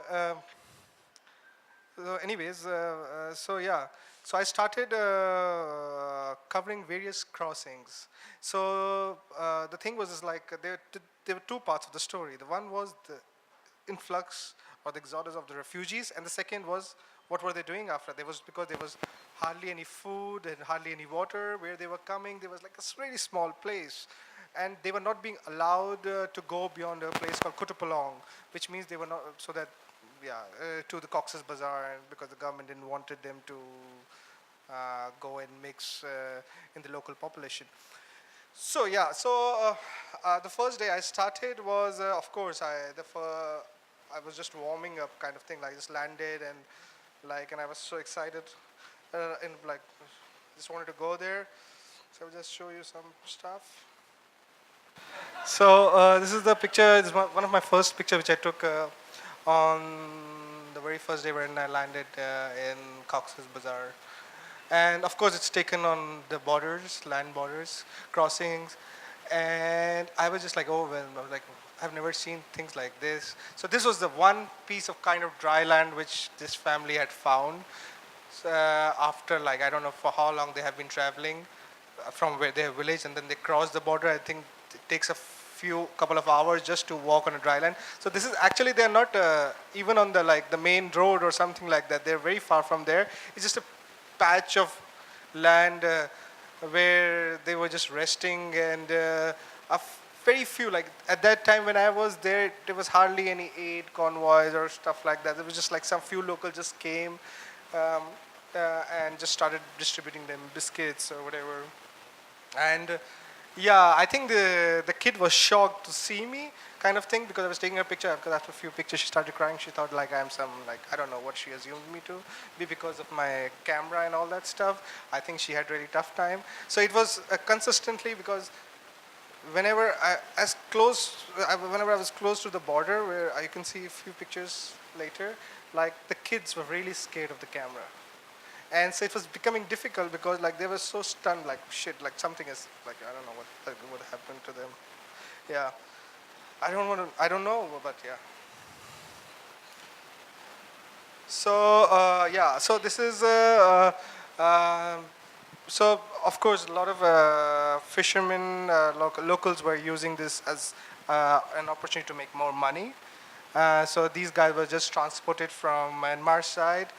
anyways, so yeah. So I started covering various crossings. So the thing was is like there were two parts of the story. The one was the influx or the exodus of the refugees, and the second was what were they doing after? Because there was hardly any food and hardly any water where they were coming. There was like a really small place, and they were not being allowed to go beyond a place called Kutupalong, which means they were not to the Cox's Bazaar, and because the government didn't wanted them to go and mix in the local population. So yeah, so the first day I started was of course I was just warming up kind of thing. Like, I just landed and I was so excited and like just wanted to go there. So I'll just show you some stuff. So this is the picture. This is one of my first picture which I took on the very first day when I landed in Cox's Bazaar. And of course, it's taken on the borders, land borders, crossings. And I was just like overwhelmed. I was like, I've never seen things like this. So this was the one piece of kind of dry land which this family had found. So, after like, I don't know for how long they have been traveling from where their village, and then they cross the border. I think it takes a couple of hours just to walk on a dry land. So this is actually, they're not even on the main road or something like that. They're very far from there. It's just a patch of land where they were just resting, and very few, like at that time when I was there, there was hardly any aid convoys or stuff like that. There was just like some few locals just came and just started distributing them biscuits or whatever. And yeah, I think the kid was shocked to see me, kind of thing, because I was taking a picture. Because after a few pictures, she started crying. She thought like I'm some, like, I don't know what she assumed me to be because of my camera and all that stuff. I think she had really tough time. So it was consistently, because whenever I was close to the border, where you can see a few pictures later, like the kids were really scared of the camera. And so it was becoming difficult because like they were so stunned, like shit, like something is, like, I don't know what happened to them. Yeah, I don't know, but yeah. So yeah, so this is so of course a lot of fishermen, locals were using this as an opportunity to make more money. So these guys were just transported from Myanmar side,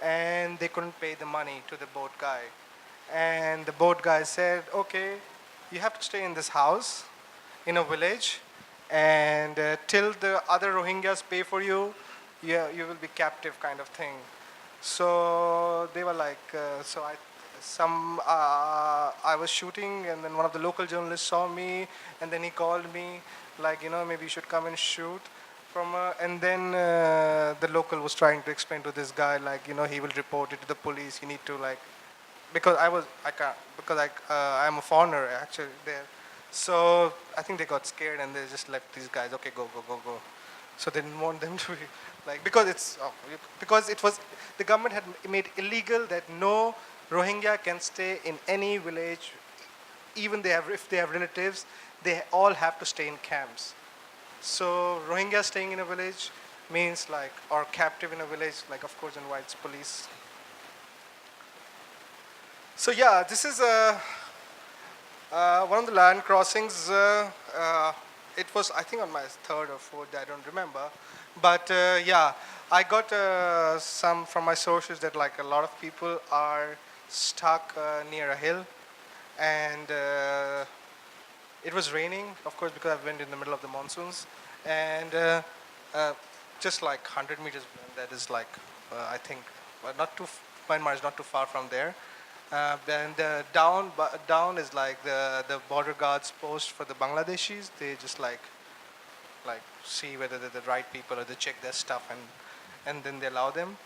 and they couldn't pay the money to the boat guy. And the boat guy said, okay, you have to stay in this house in a village, and till the other Rohingyas pay for you, you will be captive, kind of thing. So they were like, I was shooting, and then one of the local journalists saw me, and then he called me, like, maybe you should come and shoot. And then the local was trying to explain to this guy, like, he will report it to the police. You need to, like, because I'm a foreigner actually there. So I think they got scared and they just left these guys. Okay, go. So they didn't want them to be like, because it was, the government had made illegal that no Rohingya can stay in any village even if they have relatives, they all have to stay in camps. So Rohingya staying in a village means like, or captive in a village, like of course invites police. So yeah, this is one of the land crossings. It was, I think, on my third or fourth, I don't remember. But yeah, I got some from my sources that like a lot of people are stuck near a hill, and it was raining, of course, because I went in the middle of the monsoons, and just like 100 meters, that is like, I think, not too, Myanmar is not too far from there. Then the down is like the border guards post for the Bangladeshis. They just like see whether they're the right people, or they check their stuff, and then they allow them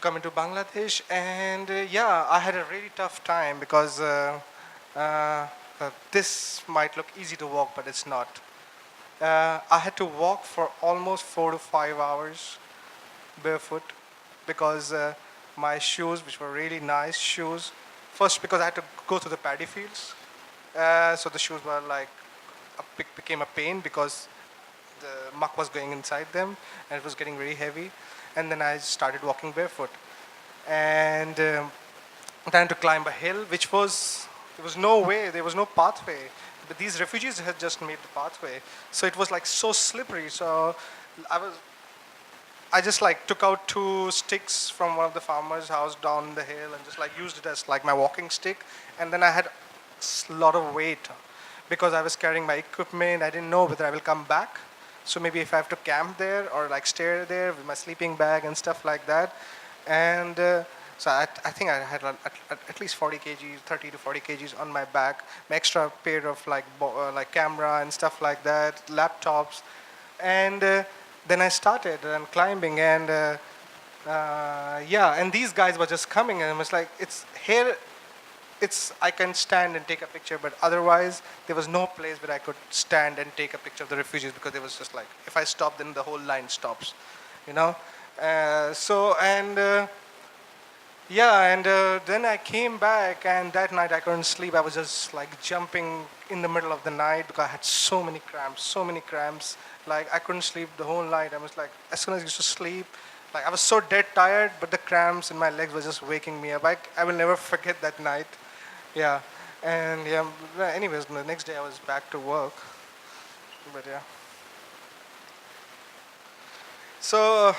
come into Bangladesh. And yeah, I had a really tough time because this might look easy to walk, but it's not. I had to walk for almost 4 to 5 hours barefoot because my shoes, which were really nice shoes, first because I had to go through the paddy fields, so the shoes were like became a pain because the muck was going inside them and it was getting very heavy. And then I started walking barefoot, and trying to climb a hill, which was, there was no way, there was no pathway. But these refugees had just made the pathway, so it was like so slippery. So I just like took out 2 sticks from one of the farmers' house down the hill and just like used it as like my walking stick. And then I had a lot of weight because I was carrying my equipment. I didn't know whether I will come back. So maybe if I have to camp there or like stay there with my sleeping bag and stuff like that. And so I think I had at least 40 kgs, 30 to 40 kgs on my back, my extra pair of like camera and stuff like that, laptops. And then I started climbing, and yeah, and these guys were just coming, and I was like, it's here, I can stand and take a picture, but otherwise there was no place where I could stand and take a picture of the refugees, because it was just like, if I stop, then the whole line stops, you know. Yeah, and then I came back, and that night I couldn't sleep. I was just like jumping in the middle of the night because I had so many cramps. Like I couldn't sleep the whole night. I was like, as soon as I used to sleep, like I was so dead tired, but the cramps in my legs were just waking me up. I will never forget that night. Yeah, and yeah. Anyways, the next day I was back to work. But yeah. So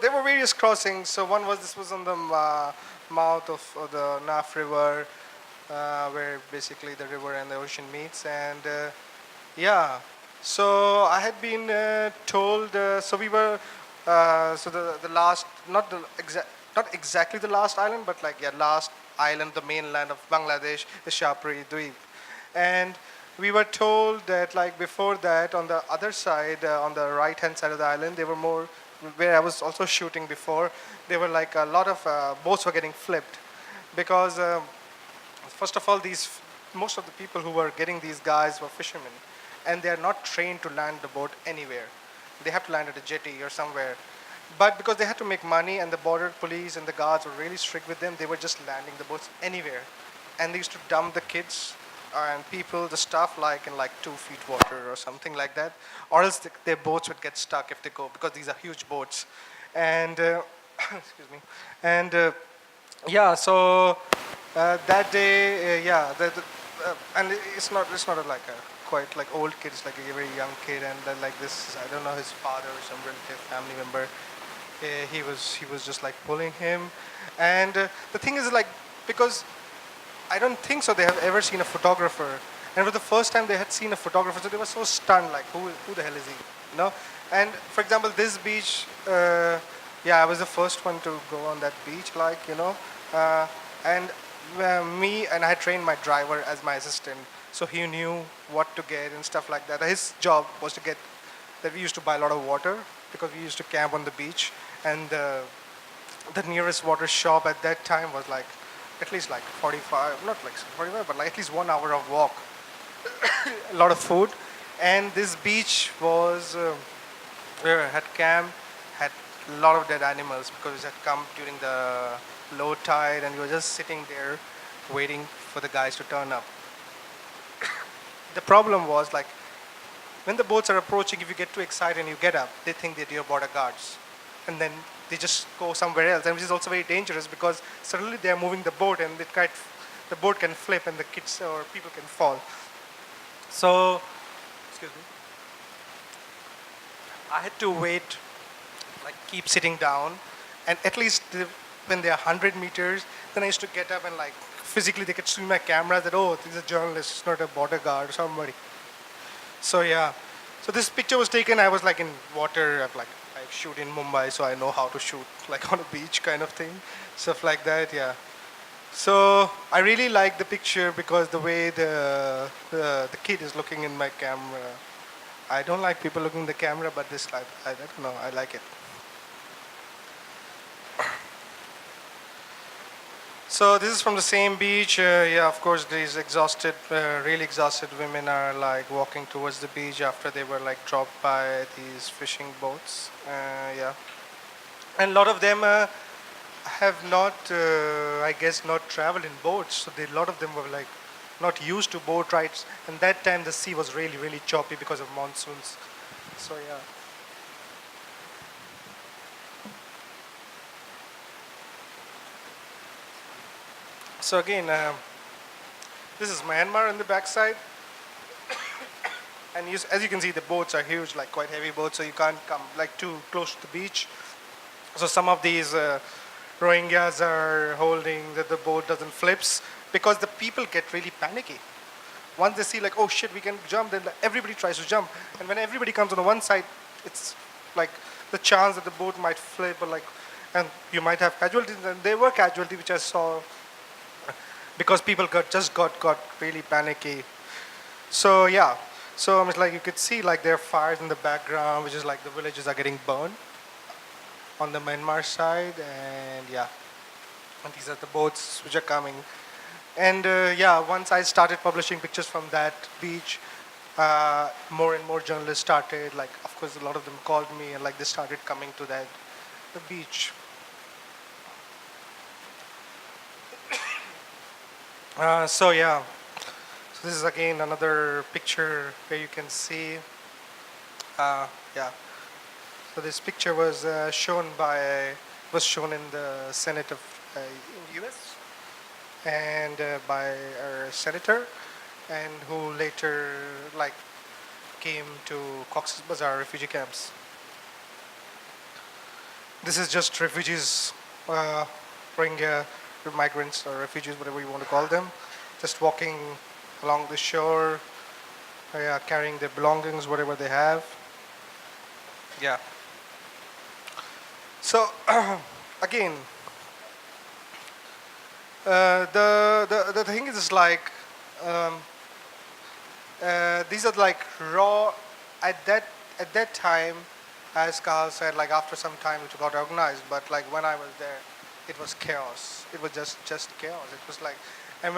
there were various crossings. So this was on the mouth of the Naf River, where basically the river and the ocean meets. And yeah, so I had been told. So we were. So the last, not exactly the last island, but like last island, the mainland of Bangladesh, is Shapri Dweep, and we were told that like before that, on the other side, on the right-hand side of the island, there were more, where I was also shooting before, there were like a lot of boats were getting flipped, because first of all, most of the people who were getting these guys were fishermen, and they are not trained to land the boat anywhere. They have to land at a jetty or somewhere. But because they had to make money, and the border police and the guards were really strict with them, they were just landing the boats anywhere. And they used to dump the kids and people, the stuff, like in like 2 feet water or something like that, or else their boats would get stuck if they go, because these are huge boats. And excuse me. And yeah, so that day, and it's not like a quite like old kid, it's like a very young kid, and then like this, I don't know, his father or some relative, family member, he was just like pulling him. And the thing is, like, because I don't think so they have ever seen a photographer, and for the first time they had seen a photographer, so they were so stunned, like, who the hell is he, you know? And for example, this beach, I was the first one to go on that beach, like, you know, and me, and I had trained my driver as my assistant, so he knew what to get and stuff like that. His job was to get, that we used to buy a lot of water, because we used to camp on the beach, and the nearest water shop at that time was like at least like 45, not like 45, but like at least 1 hour of walk. A lot of food. And this beach was where I had camp, had a lot of dead animals, because it had come during the low tide, and we were just sitting there waiting for the guys to turn up. The problem was like when the boats are approaching, if you get too excited and you get up, they think that you're border guards, and then they just go somewhere else, and which is also very dangerous because suddenly they are moving the boat and the boat can flip and the kids or people can fall. So, excuse me, I had to wait, like keep sitting down, and at least when they are 100 meters, then I used to get up and like physically they could see my camera that, oh, this is a journalist, it's not a border guard or somebody. So yeah, so this picture was taken. I was like in water. I shoot in Mumbai, so I know how to shoot like on a beach kind of thing, stuff like that. Yeah. So I really like the picture because the way the kid is looking in my camera. I don't like people looking in the camera, but this I don't know. I like it. So this is from the same beach. Yeah, of course, these exhausted, really exhausted women are like walking towards the beach after they were like dropped by these fishing boats. Yeah, and a lot of them have not, I guess, not traveled in boats. So a lot of them were like not used to boat rides. And that time the sea was really, really choppy because of monsoons. So yeah. So again, this is Myanmar on the backside, and as you can see, the boats are huge, like quite heavy boats, so you can't come like too close to the beach. So some of these Rohingyas are holding that the boat doesn't flips because the people get really panicky. Once they see like, oh shit, we can jump, then like, everybody tries to jump, and when everybody comes on the one side, it's like the chance that the boat might flip or like, and you might have casualties, and there were casualties which I saw because people got really panicky. So yeah, so it's like you could see like there are fires in the background, which is like the villages are getting burned on the Myanmar side, and yeah, and these are the boats which are coming. And yeah, once I started publishing pictures from that beach, more and more journalists started, like of course a lot of them called me and like they started coming to the beach. So yeah, so this is again another picture where you can see, yeah. So this picture was shown in the Senate of U.S. and by our senator, and who later like came to Cox's Bazar refugee camps. This is just refugees, Rohingya migrants or refugees, whatever you want to call them, just walking along the shore, carrying their belongings, whatever they have. Yeah. So again, the thing is like these are like raw at that time, as Carl said, like after some time it got organized, but like when I was there, it was chaos. It was just chaos. It was like, and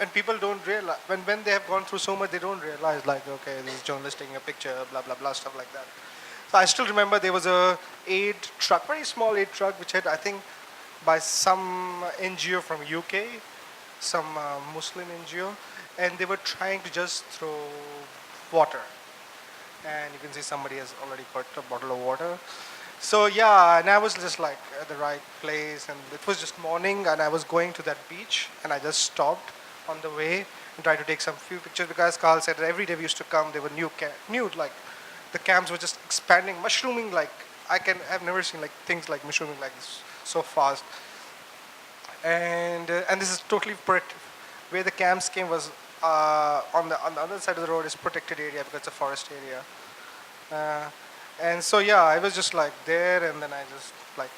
and people don't realize when they have gone through so much, they don't realize like, okay, this is journalist taking a picture, blah blah blah, stuff like that. So I still remember there was a aid truck, very small aid truck, which had, I think, by some NGO from UK, some Muslim NGO, and they were trying to just throw water. And you can see somebody has already got a bottle of water. So yeah, and I was just like at the right place, and it was just morning, and I was going to that beach, and I just stopped on the way and tried to take some few pictures because Carl said that every day we used to come, there were new like the camps were just expanding, mushrooming, like I've never seen like things like mushrooming like this so fast. And this is totally protected. Where the camps came was on the other side of the road is protected area because it's a forest area. And so yeah, I was just like there, and then I just like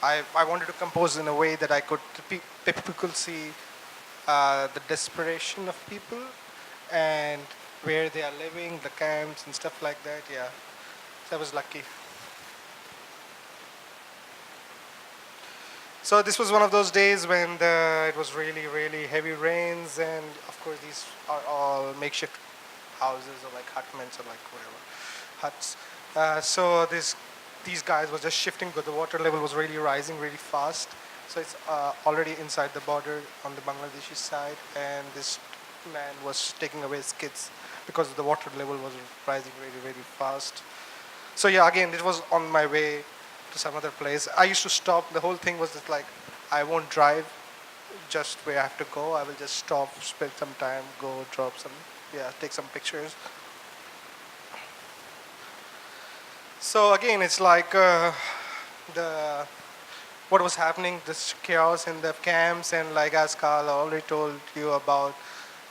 I wanted to compose in a way that I could people could see the desperation of people and where they are living, the camps and stuff like that. Yeah, so I was lucky. So this was one of those days when it was really, really heavy rains, and of course these are all makeshift houses or like hutments or like whatever huts. So these guys were just shifting because the water level was really rising really fast. So it's already inside the border on the Bangladeshi side, and this man was taking away his kids because the water level was rising very, very fast. So yeah, again, it was on my way to some other place. I used to stop. The whole thing was just like, I won't drive just where I have to go. I will just stop, spend some time, go drop some, take some pictures. So again, it's like the what was happening, this chaos in the camps, and like as Carl already told you about,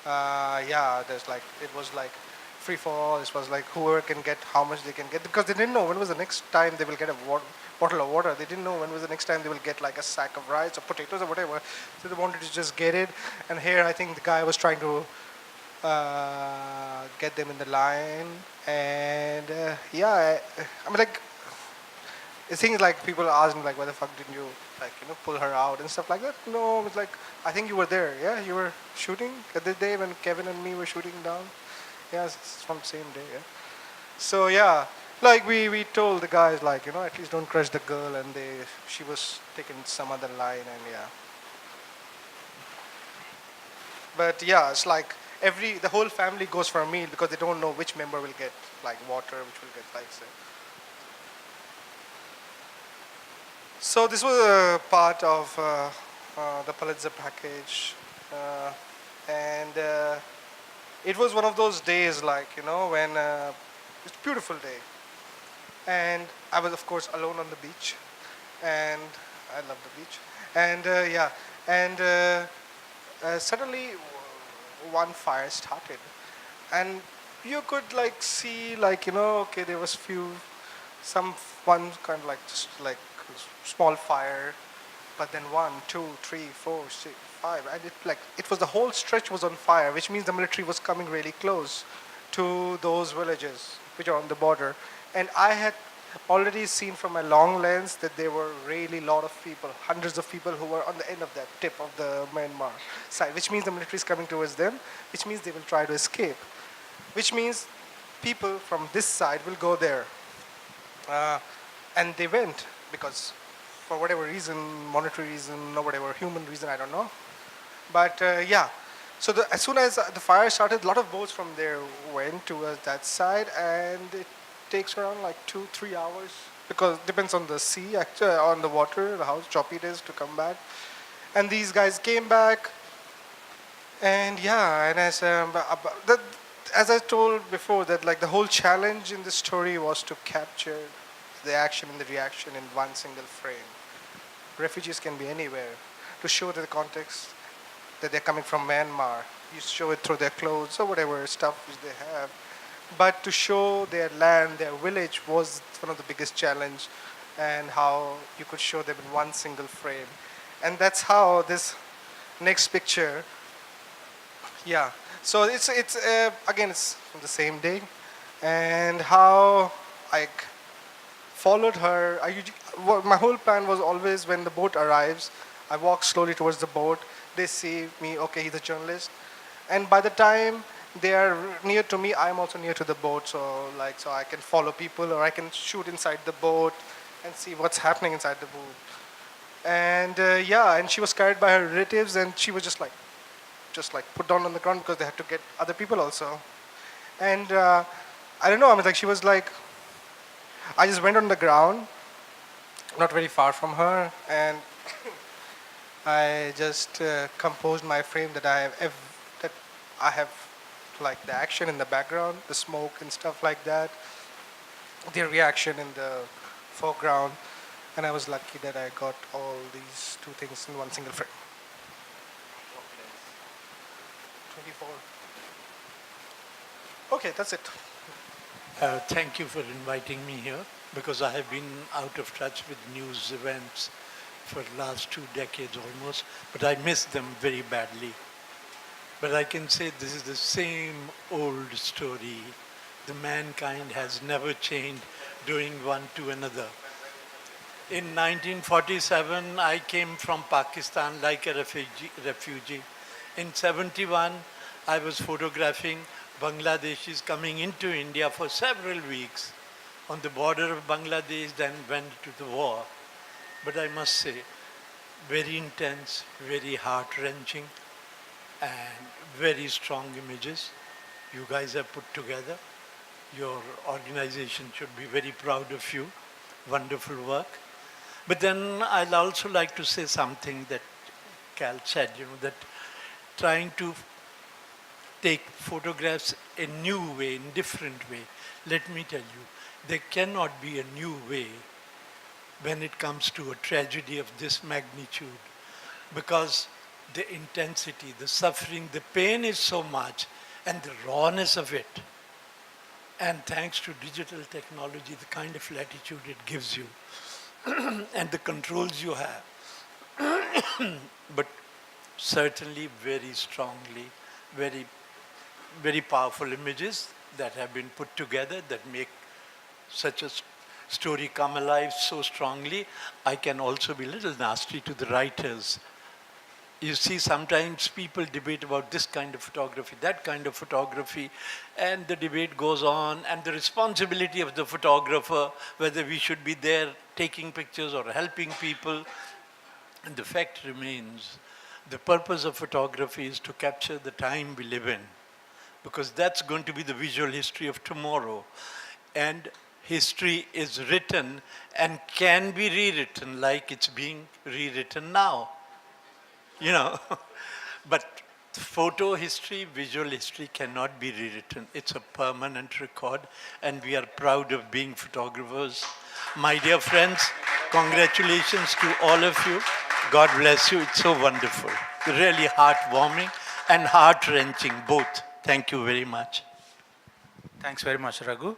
there's like it was like free for all. It was like whoever can get how much they can get because they didn't know when was the next time they will get a bottle of water. They didn't know when was the next time they will get like a sack of rice or potatoes or whatever. So they wanted to just get it. And here I think the guy was trying to get them in the line. And I mean like the thing is like people ask me like why the fuck didn't you like pull her out and stuff like that. No, it's like I think you were there. Yeah, you were shooting the day when Kevin and me were shooting down. Yeah, it's from the same day. Yeah. So yeah, like we told the guys like at least don't crush the girl, and she was taking some other line, and yeah. But yeah, it's like the whole family goes for a meal because they don't know which member will get like water, which will get like say. So this was a part of the Pulitzer package, and it was one of those days like when it's a beautiful day, and I was of course alone on the beach, and I love the beach, and suddenly one fire started, and you could like see like okay there was some one kind of like just like small fire, but then 1, 2, 3, 4, 6, 5, and it was the whole stretch was on fire, which means the military was coming really close to those villages which are on the border. And I had already seen from my long lens that there were really lot of people, hundreds of people who were on the end of that tip of the Myanmar side, which means the military is coming towards them, which means they will try to escape, which means people from this side will go there. And they went because for whatever reason, monetary reason or whatever, human reason, I don't know. But so as soon as the fire started, a lot of boats from there went towards that side, and it takes around like 2-3 hours because it depends on the sea, actually, on the water, how choppy it is to come back. And these guys came back, and and as I told before, that like the whole challenge in this story was to capture the action and the reaction in one single frame. Refugees can be anywhere. To show the context that they're coming from Myanmar, you show it through their clothes or whatever stuff which they have. But to show their land, their village was one of the biggest challenge, and how you could show them in one single frame. And that's how this next picture, So it's again, it's from the same day, and how I followed her. My whole plan was always when the boat arrives, I walk slowly towards the boat. They see me, okay, he's a journalist. And by the time they are near to me, I'm also near to the boat. So I can follow people, or I can shoot inside the boat and see what's happening inside the boat. And and she was carried by her relatives, and she was just like put down on the ground because they had to get other people also. And I don't know, I mean, like she was like, I just went on the ground, not very far from her, and I just composed my frame that I have like the action in the background, the smoke and stuff like that, the reaction in the foreground, and I was lucky that I got all these two things in one single frame. 24. Okay, that's it. Thank you for inviting me here, because I have been out of touch with news events for the last 2 decades almost, but I miss them very badly. But I can say this is the same old story. The mankind has never changed doing one to another. In 1947, I came from Pakistan like a refugee. In 71, I was photographing Bangladeshis coming into India for several weeks on the border of Bangladesh, then went to the war. But I must say, very intense, very heart-wrenching. and very strong images you guys have put together. Your organization should be very proud of you. Wonderful work. But then I'd also like to say something that Cal said, that trying to take photographs a new way, in different way. Let me tell you, there cannot be a new way when it comes to a tragedy of this magnitude, because the intensity, the suffering, the pain is so much, and the rawness of it. And thanks to digital technology, the kind of latitude it gives you, and the controls you have. But certainly very strongly, very, very powerful images that have been put together that make such a story come alive so strongly. I can also be a little nasty to the writers. You see, sometimes people debate about this kind of photography, that kind of photography, and the debate goes on, and the responsibility of the photographer, whether we should be there taking pictures or helping people. And the fact remains, the purpose of photography is to capture the time we live in, because that's going to be the visual history of tomorrow. And history is written and can be rewritten like it's being rewritten now. But photo history, visual history cannot be rewritten. It's a permanent record, and we are proud of being photographers. My dear friends, congratulations to all of you. God bless you. It's so wonderful. Really heartwarming and heart-wrenching, both. Thank you very much. Thanks very much, Raghu.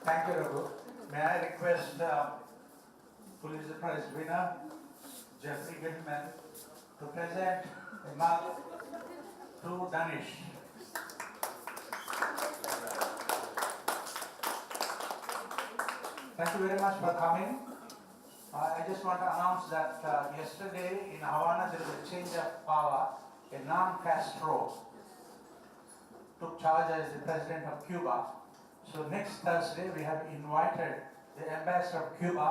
Thank you, Raghu. May I request Pulitzer Prize winner, Jeffrey Gilman, to present a mug to Daanish. Thank you very much for coming. I just want to announce that yesterday in Havana there was a change of power. Hernan Castro took charge as the president of Cuba. So next Thursday we have invited the ambassador of Cuba